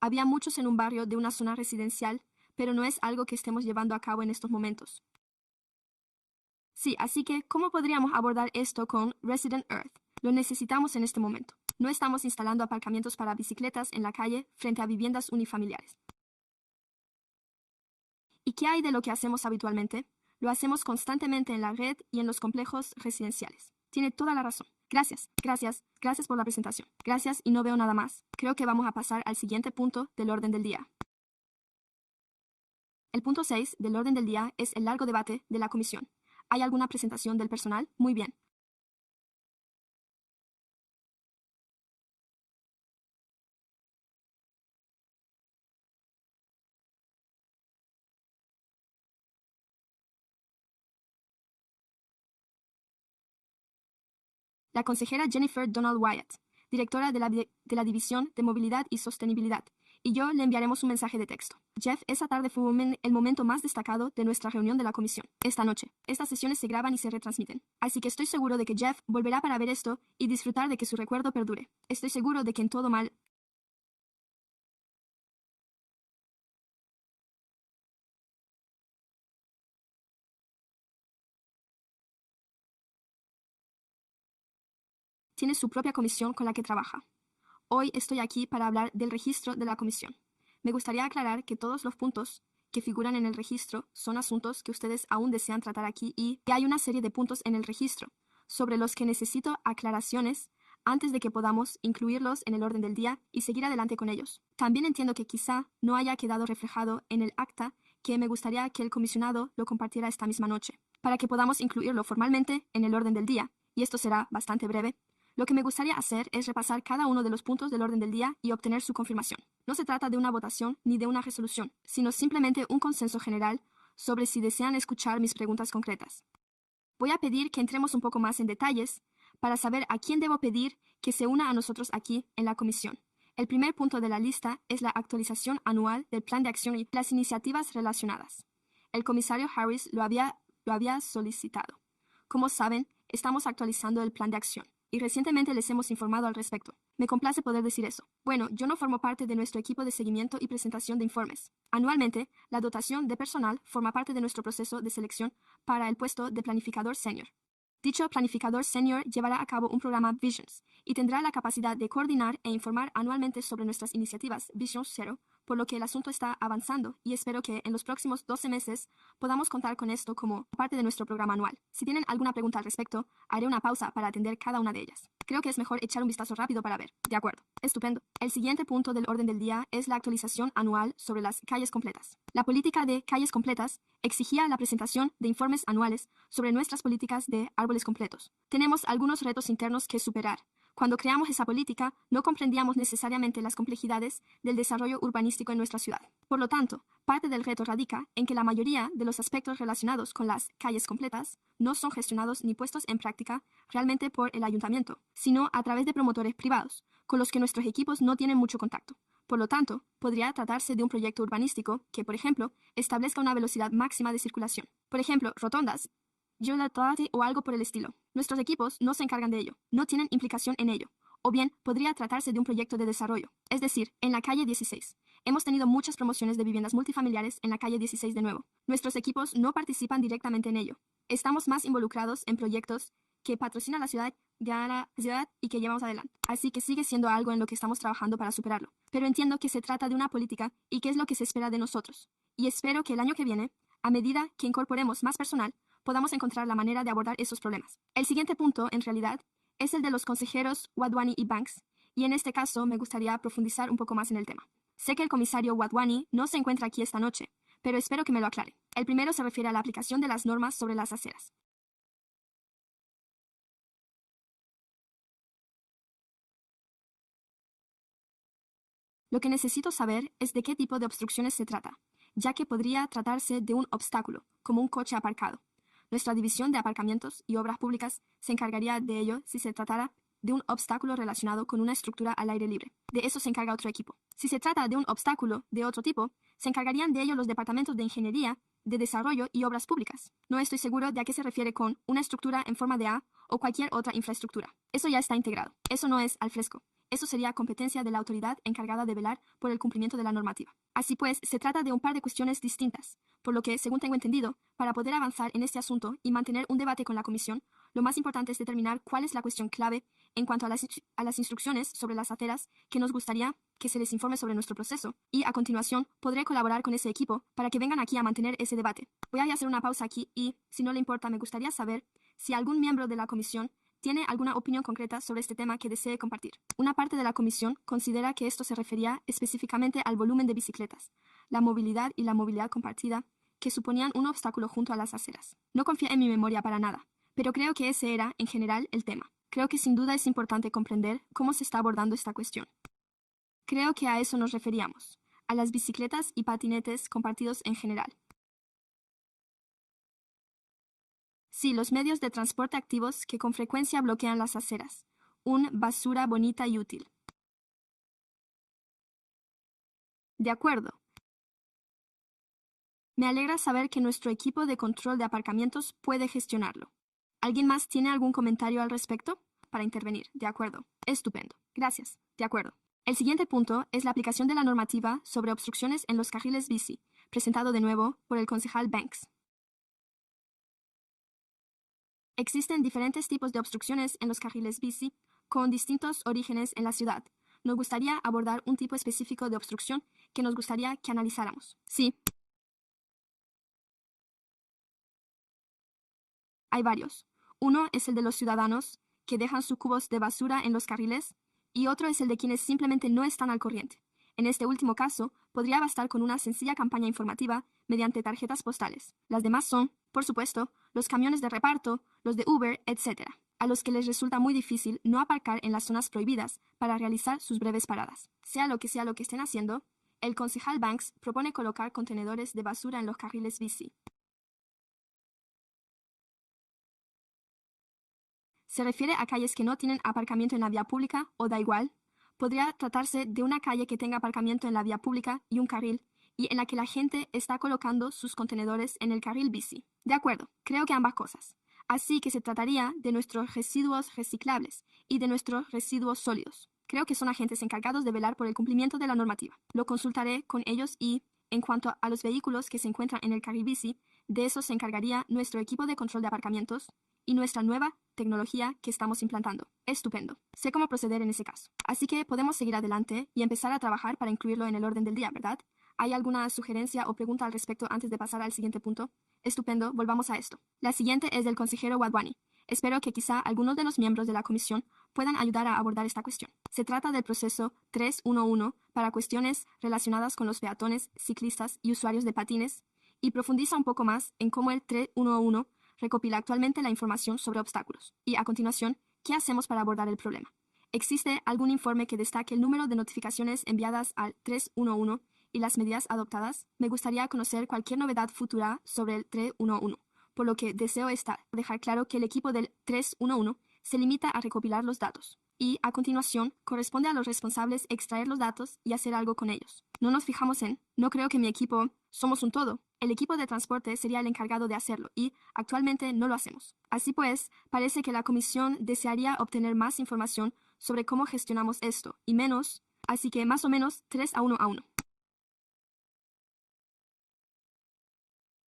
había muchos en un barrio de una zona residencial, pero no es algo que estemos llevando a cabo en estos momentos. Sí, así que, ¿cómo podríamos abordar esto con Resident Earth? Lo necesitamos en este momento. No estamos instalando aparcamientos para bicicletas en la calle frente a viviendas unifamiliares. ¿Y qué hay de lo que hacemos habitualmente? Lo hacemos constantemente en la red y en los complejos residenciales. Tiene toda la razón. Gracias por la presentación. Gracias y no veo nada más. Creo que vamos a pasar al siguiente punto del orden del día. El punto 6 del orden del día es el largo debate de la comisión. ¿Hay alguna presentación del personal? Muy bien. La consejera Jennifer Donald Wyatt, directora de la División de Movilidad y Sostenibilidad, y yo le enviaremos un mensaje de texto. Jeff, esa tarde fue el momento más destacado de nuestra reunión de la comisión. Esta noche, estas sesiones se graban y se retransmiten. Así que estoy seguro de que Jeff volverá para ver esto y disfrutar de que su recuerdo perdure. Estoy seguro de que en todo mal tiene su propia comisión con la que trabaja. Hoy estoy aquí para hablar del registro de la comisión. Me gustaría aclarar que todos los puntos que figuran en el registro son asuntos que ustedes aún desean tratar aquí y que hay una serie de puntos en el registro sobre los que necesito aclaraciones antes de que podamos incluirlos en el orden del día y seguir adelante con ellos. También entiendo que quizá no haya quedado reflejado en el acta que me gustaría que el comisionado lo compartiera esta misma noche, para que podamos incluirlo formalmente en el orden del día, y esto será bastante breve. Lo que me gustaría hacer es repasar cada uno de los puntos del orden del día y obtener su confirmación. No se trata de una votación ni de una resolución, sino simplemente un consenso general sobre si desean escuchar mis preguntas concretas. Voy a pedir que entremos un poco más en detalles para saber a quién debo pedir que se una a nosotros aquí en la comisión. El primer punto de la lista es la actualización anual del plan de acción y las iniciativas relacionadas. El comisario Harris lo había solicitado. Como saben, estamos actualizando el plan de acción y recientemente les hemos informado al respecto. Me complace poder decir eso. Bueno, yo no formo parte de nuestro equipo de seguimiento y presentación de informes. Anualmente, la dotación de personal forma parte de nuestro proceso de selección para el puesto de planificador senior. Dicho planificador senior llevará a cabo un programa Visions y tendrá la capacidad de coordinar e informar anualmente sobre nuestras iniciativas Vision Zero, por lo que el asunto está avanzando y espero que en los próximos 12 meses podamos contar con esto como parte de nuestro programa anual. Si tienen alguna pregunta al respecto, haré una pausa para atender cada una de ellas. Creo que es mejor echar un vistazo rápido para ver. De acuerdo. Estupendo. El siguiente punto del orden del día es la actualización anual sobre las calles completas. La política de calles completas exigía la presentación de informes anuales sobre nuestras políticas de árboles completos. Tenemos algunos retos internos que superar. Cuando creamos esa política, no comprendíamos necesariamente las complejidades del desarrollo urbanístico en nuestra ciudad. Por lo tanto, parte del reto radica en que la mayoría de los aspectos relacionados con las calles completas no son gestionados ni puestos en práctica realmente por el ayuntamiento, sino a través de promotores privados, con los que nuestros equipos no tienen mucho contacto. Por lo tanto, podría tratarse de un proyecto urbanístico que, por ejemplo, establezca una velocidad máxima de circulación. Por ejemplo, rotondas, o algo por el estilo. Nuestros equipos no se encargan de ello, no tienen implicación en ello. O bien, podría tratarse de un proyecto de desarrollo, es decir, en la calle 16. Hemos tenido muchas promociones de viviendas multifamiliares en la calle 16 de nuevo. Nuestros equipos no participan directamente en ello. Estamos más involucrados en proyectos que patrocina la ciudad y que llevamos adelante. Así que sigue siendo algo en lo que estamos trabajando para superarlo. Pero entiendo que se trata de una política y qué es lo que se espera de nosotros. Y espero que el año que viene, a medida que incorporemos más personal, podamos encontrar la manera de abordar esos problemas. El siguiente punto, en realidad, es el de los consejeros Wadhwani y Banks, y en este caso me gustaría profundizar un poco más en el tema. Sé que el comisario Wadhwani no se encuentra aquí esta noche, pero espero que me lo aclare. El primero se refiere a la aplicación de las normas sobre las aceras. Lo que necesito saber es de qué tipo de obstrucciones se trata, ya que podría tratarse de un obstáculo, como un coche aparcado. Nuestra división de aparcamientos y obras públicas se encargaría de ello si se tratara de un obstáculo relacionado con una estructura al aire libre. De eso se encarga otro equipo. Si se trata de un obstáculo de otro tipo, se encargarían de ello los departamentos de ingeniería, de desarrollo y obras públicas. No estoy seguro de a qué se refiere con una estructura en forma de A o cualquier otra infraestructura. Eso ya está integrado. Eso no es al fresco. Eso sería competencia de la autoridad encargada de velar por el cumplimiento de la normativa. Así pues, se trata de un par de cuestiones distintas, por lo que, según tengo entendido, para poder avanzar en este asunto y mantener un debate con la Comisión, lo más importante es determinar cuál es la cuestión clave en cuanto a las instrucciones sobre las aceras que nos gustaría que se les informe sobre nuestro proceso, y a continuación podré colaborar con ese equipo para que vengan aquí a mantener ese debate. Voy a hacer una pausa aquí y, si no le importa, me gustaría saber si algún miembro de la Comisión tiene alguna opinión concreta sobre este tema que desee compartir. Una parte de la Comisión considera que esto se refería específicamente al volumen de bicicletas, la movilidad y la movilidad compartida, que suponían un obstáculo junto a las aceras. No confía en mi memoria para nada, pero creo que ese era, en general, el tema. Creo que sin duda es importante comprender cómo se está abordando esta cuestión. Creo que a eso nos referíamos, a las bicicletas y patinetes compartidos en general. Sí, los medios de transporte activos que con frecuencia bloquean las aceras. Un basura bonita y útil. De acuerdo. Me alegra saber que nuestro equipo de control de aparcamientos puede gestionarlo. ¿Alguien más tiene algún comentario al respecto? Para intervenir. De acuerdo. Estupendo. Gracias. De acuerdo. El siguiente punto es la aplicación de la normativa sobre obstrucciones en los carriles bici, presentado de nuevo por el concejal Banks. Existen diferentes tipos de obstrucciones en los carriles bici con distintos orígenes en la ciudad. Nos gustaría abordar un tipo específico de obstrucción que nos gustaría que analizáramos. Sí. Hay varios. Uno es el de los ciudadanos que dejan sus cubos de basura en los carriles y otro es el de quienes simplemente no están al corriente. En este último caso, podría bastar con una sencilla campaña informativa mediante tarjetas postales. Las demás son, por supuesto, los camiones de reparto, los de Uber, etc., a los que les resulta muy difícil no aparcar en las zonas prohibidas para realizar sus breves paradas. Sea lo que estén haciendo, el concejal Banks propone colocar contenedores de basura en los carriles bici. ¿Se refiere a calles que no tienen aparcamiento en la vía pública o da igual? Podría tratarse de una calle que tenga aparcamiento en la vía pública y un carril, y en la que la gente está colocando sus contenedores en el carril bici. De acuerdo, creo que ambas cosas. Así que se trataría de nuestros residuos reciclables y de nuestros residuos sólidos. Creo que son agentes encargados de velar por el cumplimiento de la normativa. Lo consultaré con ellos y, en cuanto a los vehículos que se encuentran en el carril bici, de eso se encargaría nuestro equipo de control de aparcamientos y nuestra nueva tecnología que estamos implantando. Estupendo. Sé cómo proceder en ese caso. Así que podemos seguir adelante y empezar a trabajar para incluirlo en el orden del día, ¿verdad? ¿Hay alguna sugerencia o pregunta al respecto antes de pasar al siguiente punto? Estupendo, volvamos a esto. La siguiente es del consejero Wadhwani. Espero que quizá algunos de los miembros de la comisión puedan ayudar a abordar esta cuestión. Se trata del proceso 311 para cuestiones relacionadas con los peatones, ciclistas y usuarios de patines, y profundiza un poco más en cómo el 311 recopila actualmente la información sobre obstáculos. Y a continuación, ¿qué hacemos para abordar el problema? ¿Existe algún informe que destaque el número de notificaciones enviadas al 311 y las medidas adoptadas? Me gustaría conocer cualquier novedad futura sobre el 311, por lo que deseo dejar claro que el equipo del 311 se limita a recopilar los datos. Y, a continuación, corresponde a los responsables extraer los datos y hacer algo con ellos. No nos fijamos en, no creo que mi equipo, somos un todo. El equipo de transporte sería el encargado de hacerlo y, actualmente, no lo hacemos. Así pues, parece que la comisión desearía obtener más información sobre cómo gestionamos esto, y menos, así que más o menos 3 a 1 a 1.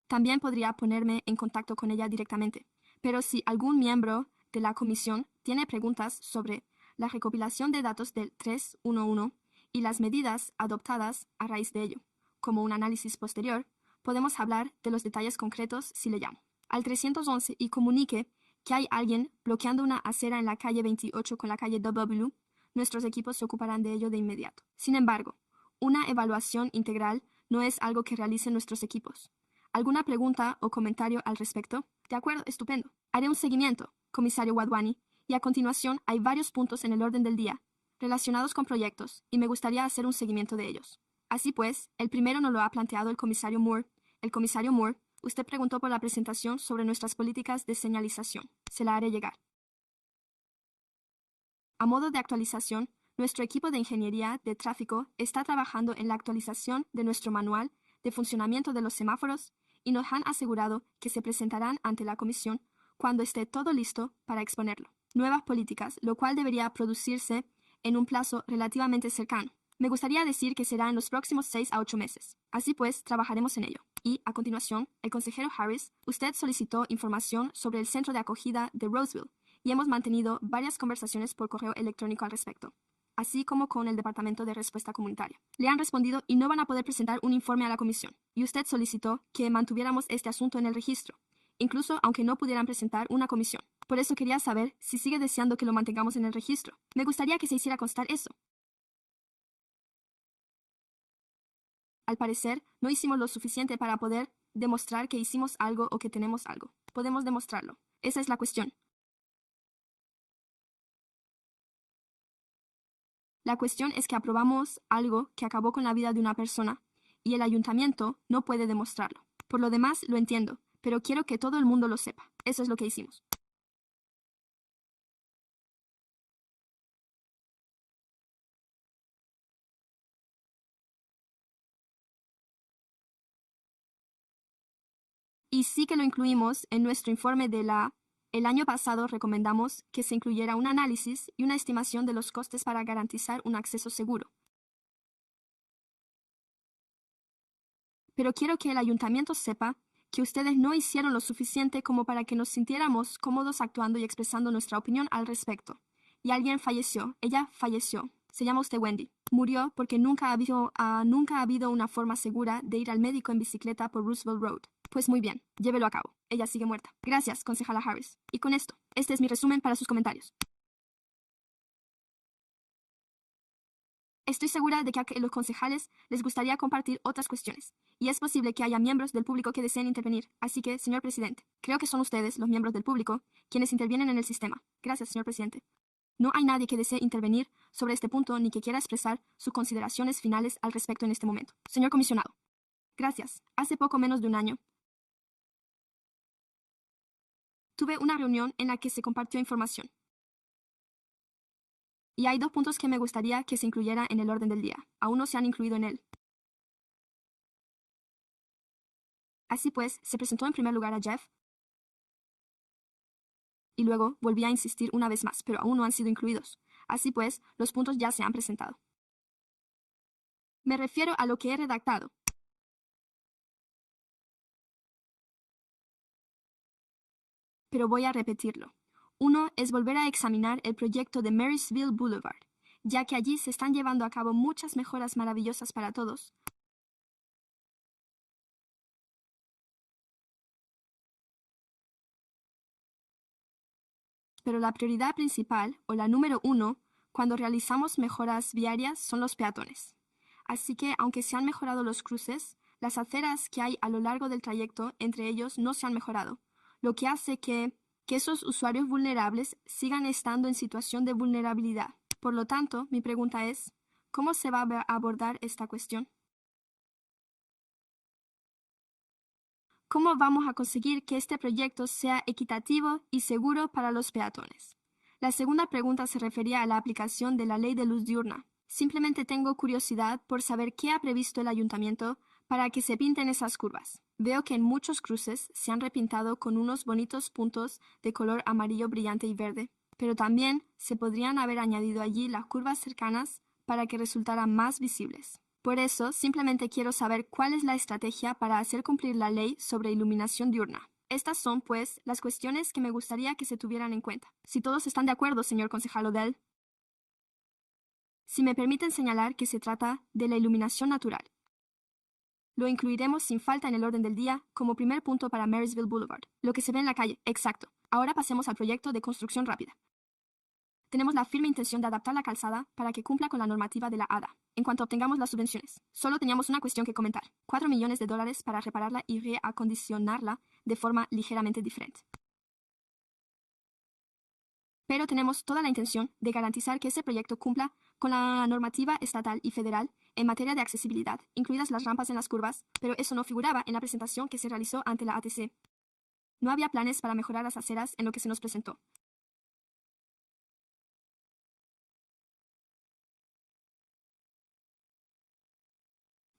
También podría ponerme en contacto con ella directamente, pero si algún miembro de la comisión tiene preguntas sobre la recopilación de datos del 311 y las medidas adoptadas a raíz de ello, como un análisis posterior, podemos hablar de los detalles concretos si le llamo al 311 y comunique que hay alguien bloqueando una acera en la calle 28 con la calle W, nuestros equipos se ocuparán de ello de inmediato. Sin embargo, una evaluación integral no es algo que realicen nuestros equipos. ¿Alguna pregunta o comentario al respecto? De acuerdo, estupendo. Haré un seguimiento, comisario Wadhwani, y a continuación hay varios puntos en el orden del día, relacionados con proyectos, y me gustaría hacer un seguimiento de ellos. Así pues, el primero nos lo ha planteado el comisario Moore. El comisario Moore, usted preguntó por la presentación sobre nuestras políticas de señalización. Se la haré llegar. A modo de actualización, nuestro equipo de ingeniería de tráfico está trabajando en la actualización de nuestro manual de funcionamiento de los semáforos y nos han asegurado que se presentarán ante la comisión cuando esté todo listo para exponerlo. Nuevas políticas, lo cual debería producirse en un plazo relativamente cercano. Me gustaría decir que será en los próximos 6 a 8 meses. Así pues, trabajaremos en ello. Y, a continuación, el consejero Harris, usted solicitó información sobre el centro de acogida de Roseville y hemos mantenido varias conversaciones por correo electrónico al respecto, así como con el Departamento de Respuesta Comunitaria. Le han respondido y no van a poder presentar un informe a la comisión. Y usted solicitó que mantuviéramos este asunto en el registro, incluso aunque no pudieran presentar una comisión. Por eso quería saber si sigue deseando que lo mantengamos en el registro. Me gustaría que se hiciera constar eso. Al parecer, no hicimos lo suficiente para poder demostrar que hicimos algo o que tenemos algo. Podemos demostrarlo. Esa es la cuestión. La cuestión es que aprobamos algo que acabó con la vida de una persona y el ayuntamiento no puede demostrarlo. Por lo demás, lo entiendo, pero quiero que todo el mundo lo sepa. Eso es lo que hicimos. Y sí que lo incluimos en nuestro informe de la... El año pasado recomendamos que se incluyera un análisis y una estimación de los costes para garantizar un acceso seguro. Pero quiero que el ayuntamiento sepa que ustedes no hicieron lo suficiente como para que nos sintiéramos cómodos actuando y expresando nuestra opinión al respecto. Y alguien falleció. Ella falleció. Se llama usted Wendy. Murió porque nunca ha habido una forma segura de ir al médico en bicicleta por Roosevelt Road. Pues muy bien, llévelo a cabo. Ella sigue muerta. Gracias, concejala Harris. Y con esto, este es mi resumen para sus comentarios. Estoy segura de que a los concejales les gustaría compartir otras cuestiones, y es posible que haya miembros del público que deseen intervenir. Así que, señor presidente, creo que son ustedes, los miembros del público, quienes intervienen en el sistema. Gracias, señor presidente. No hay nadie que desee intervenir sobre este punto ni que quiera expresar sus consideraciones finales al respecto en este momento. Señor comisionado. Gracias. Hace poco menos de un año, tuve una reunión en la que se compartió información. Y hay dos puntos que me gustaría que se incluyera en el orden del día. Aún no se han incluido en él. Así pues, se presentó en primer lugar a Jeff, y luego volví a insistir una vez más, pero aún no han sido incluidos. Así pues, los puntos ya se han presentado. Me refiero a lo que he redactado. Pero voy a repetirlo. Uno es volver a examinar el proyecto de Marysville Boulevard, ya que allí se están llevando a cabo muchas mejoras maravillosas para todos. Pero la prioridad principal, o la número uno, cuando realizamos mejoras viarias son los peatones. Así que, aunque se han mejorado los cruces, las aceras que hay a lo largo del trayecto entre ellos no se han mejorado, lo que hace que esos usuarios vulnerables sigan estando en situación de vulnerabilidad. Por lo tanto, mi pregunta es, ¿cómo se va a abordar esta cuestión? ¿Cómo vamos a conseguir que este proyecto sea equitativo y seguro para los peatones? La segunda pregunta se refería a la aplicación de la ley de luz diurna. Simplemente tengo curiosidad por saber qué ha previsto el ayuntamiento para que se pinten esas curvas. Veo que en muchos cruces se han repintado con unos bonitos puntos de color amarillo brillante y verde, pero también se podrían haber añadido allí las curvas cercanas para que resultaran más visibles. Por eso, simplemente quiero saber cuál es la estrategia para hacer cumplir la ley sobre iluminación diurna. Estas son, pues, las cuestiones que me gustaría que se tuvieran en cuenta. Si todos están de acuerdo, señor concejal Odell. Si me permiten señalar que se trata de la iluminación natural. Lo incluiremos sin falta en el orden del día como primer punto para Marysville Boulevard. Lo que se ve en la calle, exacto. Ahora pasemos al proyecto de construcción rápida. Tenemos la firme intención de adaptar la calzada para que cumpla con la normativa de la ADA, en cuanto obtengamos las subvenciones. Solo teníamos una cuestión que comentar. $4 millones para repararla y reacondicionarla de forma ligeramente diferente. pero tenemos toda la intención de garantizar que ese proyecto cumpla con la normativa estatal y federal en materia de accesibilidad, incluidas las rampas en las curvas, pero eso no figuraba en la presentación que se realizó ante la ATC. No había planes para mejorar las aceras en lo que se nos presentó.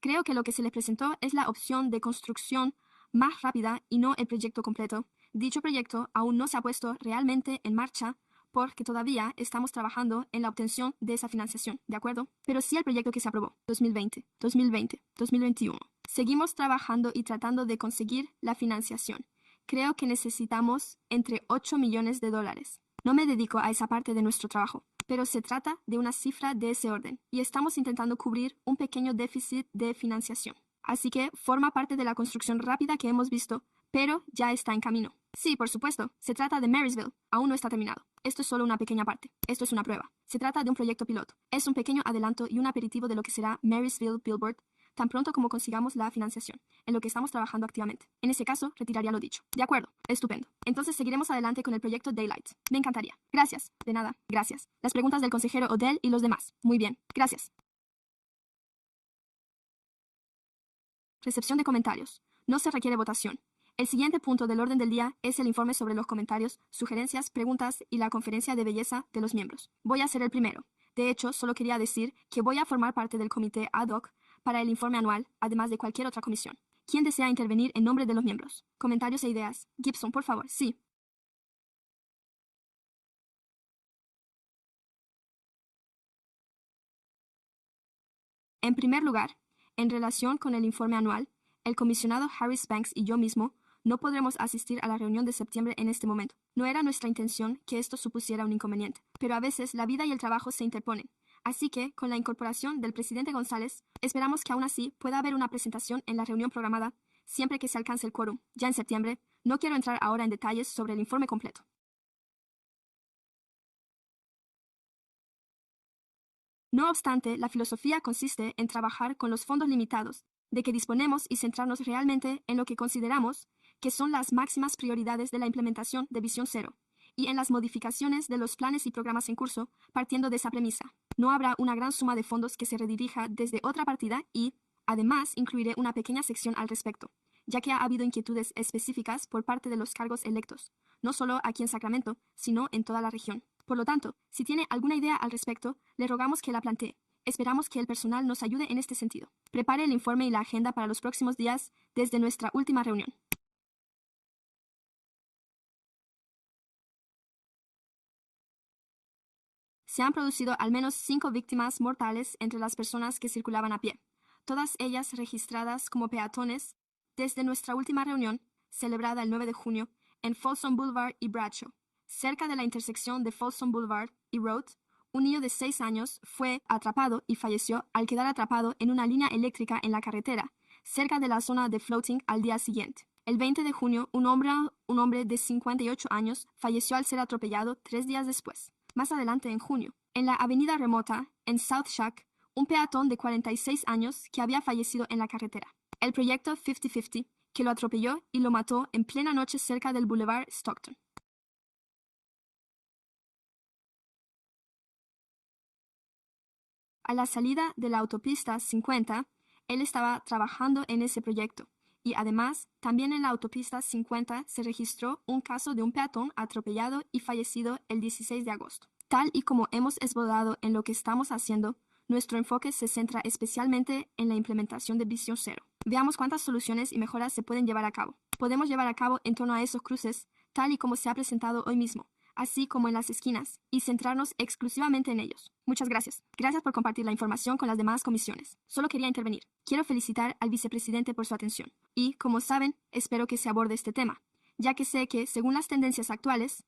Creo que lo que se les presentó es la opción de construcción más rápida y no el proyecto completo. Dicho proyecto aún no se ha puesto realmente en marcha porque todavía estamos trabajando en la obtención de esa financiación, ¿de acuerdo? Pero sí el proyecto que se aprobó, 2020, 2020, 2021. Seguimos trabajando y tratando de conseguir la financiación. Creo que necesitamos entre 8 millones de dólares. No me dedico a esa parte de nuestro trabajo, pero se trata de una cifra de ese orden y estamos intentando cubrir un pequeño déficit de financiación. Así que forma parte de la construcción rápida que hemos visto, pero ya está en camino. Sí, por supuesto, se trata de Marysville, aún no está terminado. Esto es solo una pequeña parte, esto es una prueba. Se trata de un proyecto piloto, es un pequeño adelanto y un aperitivo de lo que será Marysville Billboard tan pronto como consigamos la financiación, en lo que estamos trabajando activamente. En ese caso, retiraría lo dicho. De acuerdo, estupendo. Entonces seguiremos adelante con el proyecto Daylight. Me encantaría. Gracias. De nada, gracias. Las preguntas del consejero Odell y los demás. Muy bien, gracias. Recepción de comentarios. No se requiere votación. El siguiente punto del orden del día es el informe sobre los comentarios, sugerencias, preguntas y la conferencia de belleza de los miembros. Voy a ser el primero. De hecho, solo quería decir que voy a formar parte del comité ad hoc para el informe anual, además de cualquier otra comisión. ¿Quién desea intervenir en nombre de los miembros? Comentarios e ideas. Gibson, por favor. Sí. En primer lugar, en relación con el informe anual, el comisionado Harris Banks y yo mismo no podremos asistir a la reunión de septiembre en este momento. No era nuestra intención que esto supusiera un inconveniente, pero a veces la vida y el trabajo se interponen. Así que, con la incorporación del presidente González, esperamos que aún así pueda haber una presentación en la reunión programada, siempre que se alcance el quórum, ya en septiembre. No quiero entrar ahora en detalles sobre el informe completo. No obstante, la filosofía consiste en trabajar con los fondos limitados de que disponemos y centrarnos realmente en lo que consideramos que son las máximas prioridades de la implementación de Visión Cero y en las modificaciones de los planes y programas en curso, partiendo de esa premisa. No habrá una gran suma de fondos que se redirija desde otra partida y, además, incluiré una pequeña sección al respecto, ya que ha habido inquietudes específicas por parte de los cargos electos, no solo aquí en Sacramento, sino en toda la región. Por lo tanto, si tiene alguna idea al respecto, le rogamos que la plantee. Esperamos que el personal nos ayude en este sentido. Prepare el informe y la agenda para los próximos días desde nuestra última reunión. Se han producido al menos 5 víctimas mortales entre las personas que circulaban a pie, todas ellas registradas como peatones desde nuestra última reunión, celebrada el 9 de junio, en Folsom Boulevard y Bradshaw. Cerca de la intersección de Folsom Boulevard y Road, un niño de 6 años fue atrapado y falleció al quedar atrapado en una línea eléctrica en la carretera, cerca de la zona de Floating al día siguiente. El 20 de junio, un hombre de 58 años falleció al ser atropellado 3 días después. Más adelante, en junio, en la avenida remota, en South Shack, un peatón de 46 años que había fallecido en la carretera. El proyecto 50-50, que lo atropelló y lo mató en plena noche cerca del Boulevard Stockton. A la salida de la autopista 50, él estaba trabajando en ese proyecto. Y además, también en la autopista 50 se registró un caso de un peatón atropellado y fallecido el 16 de agosto. Tal y como hemos esbozado en lo que estamos haciendo, nuestro enfoque se centra especialmente en la implementación de Visión Cero. Veamos cuántas soluciones y mejoras se pueden llevar a cabo. Podemos llevar a cabo en torno a esos cruces, tal y como se ha presentado hoy mismo, así como en las esquinas, y centrarnos exclusivamente en ellos. Muchas gracias. Gracias por compartir la información con las demás comisiones. Solo quería intervenir. Quiero felicitar al vicepresidente por su atención. Y, como saben, espero que se aborde este tema, ya que sé que, según las tendencias actuales,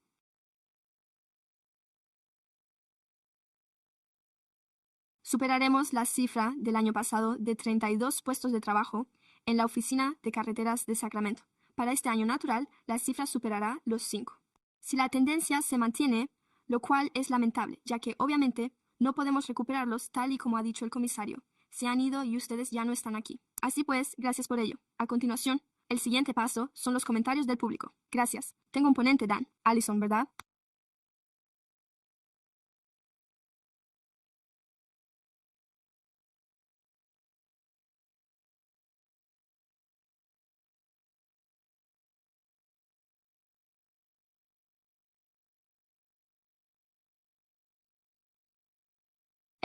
superaremos la cifra del año pasado de 32 puestos de trabajo en la Oficina de Carreteras de Sacramento. Para este año natural, la cifra superará los 5. Si la tendencia se mantiene, lo cual es lamentable, ya que obviamente no podemos recuperarlos tal y como ha dicho el comisario. Se han ido y ustedes ya no están aquí. Así pues, gracias por ello. A continuación, el siguiente paso son los comentarios del público. Gracias. Tengo un ponente, Dan. Allison, ¿verdad?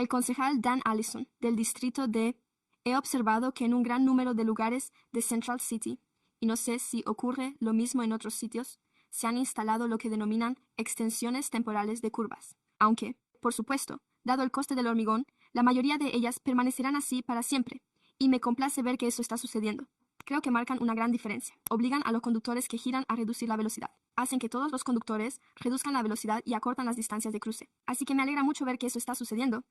El concejal Dan Allison, del distrito de... He observado que en un gran número de lugares de Central City, y no sé si ocurre lo mismo en otros sitios, se han instalado lo que denominan extensiones temporales de curvas. Aunque, por supuesto, dado el coste del hormigón, la mayoría de ellas permanecerán así para siempre, y me complace ver que eso está sucediendo. Creo que marcan una gran diferencia. Obligan a los conductores que giran a reducir la velocidad. Hacen que todos los conductores reduzcan la velocidad y acortan las distancias de cruce. Así que me alegra mucho ver que eso está sucediendo.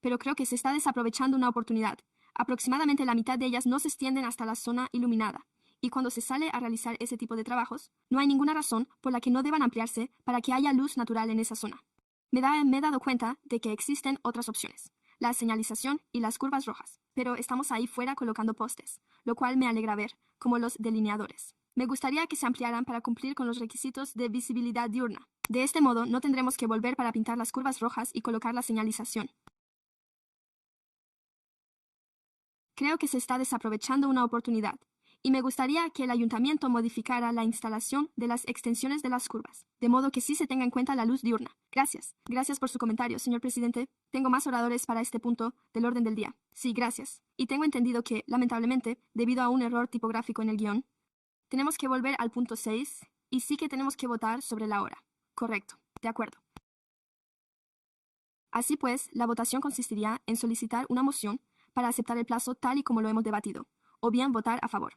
Pero creo que se está desaprovechando una oportunidad. Aproximadamente la mitad de ellas no se extienden hasta la zona iluminada. Y cuando se sale a realizar ese tipo de trabajos, no hay ninguna razón por la que no deban ampliarse para que haya luz natural en esa zona. Me he dado cuenta de que existen otras opciones, la señalización y las curvas rojas, pero estamos ahí fuera colocando postes, lo cual me alegra ver, como los delineadores. Me gustaría que se ampliaran para cumplir con los requisitos de visibilidad diurna. De este modo, no tendremos que volver para pintar las curvas rojas y colocar la señalización. Creo que se está desaprovechando una oportunidad, y me gustaría que el ayuntamiento modificara la instalación de las extensiones de las curvas, de modo que sí se tenga en cuenta la luz diurna. Gracias. Gracias por su comentario, señor presidente. Tengo más oradores para este punto del orden del día. Sí, gracias. Y tengo entendido que, lamentablemente, debido a un error tipográfico en el guión, tenemos que volver al punto 6 y sí que tenemos que votar sobre la hora. Correcto. De acuerdo. Así pues, la votación consistiría en solicitar una moción para aceptar el plazo tal y como lo hemos debatido, o bien votar a favor.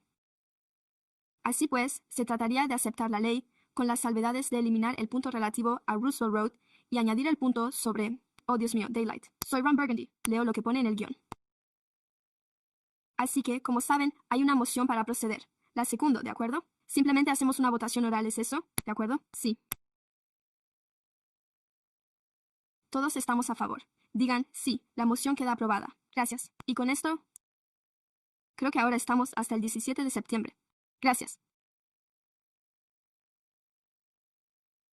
Así pues, se trataría de aceptar la ley con las salvedades de eliminar el punto relativo a Roosevelt Road y añadir el punto sobre, oh Dios mío, Daylight. Soy Ron Burgundy. Leo lo que pone en el guión. Así que, como saben, hay una moción para proceder. La segundo, ¿de acuerdo? Simplemente hacemos una votación oral, ¿es eso? ¿De acuerdo? Sí. Todos estamos a favor. Digan, sí, la moción queda aprobada. Gracias. Y con esto, creo que ahora estamos hasta el 17 de septiembre. Gracias.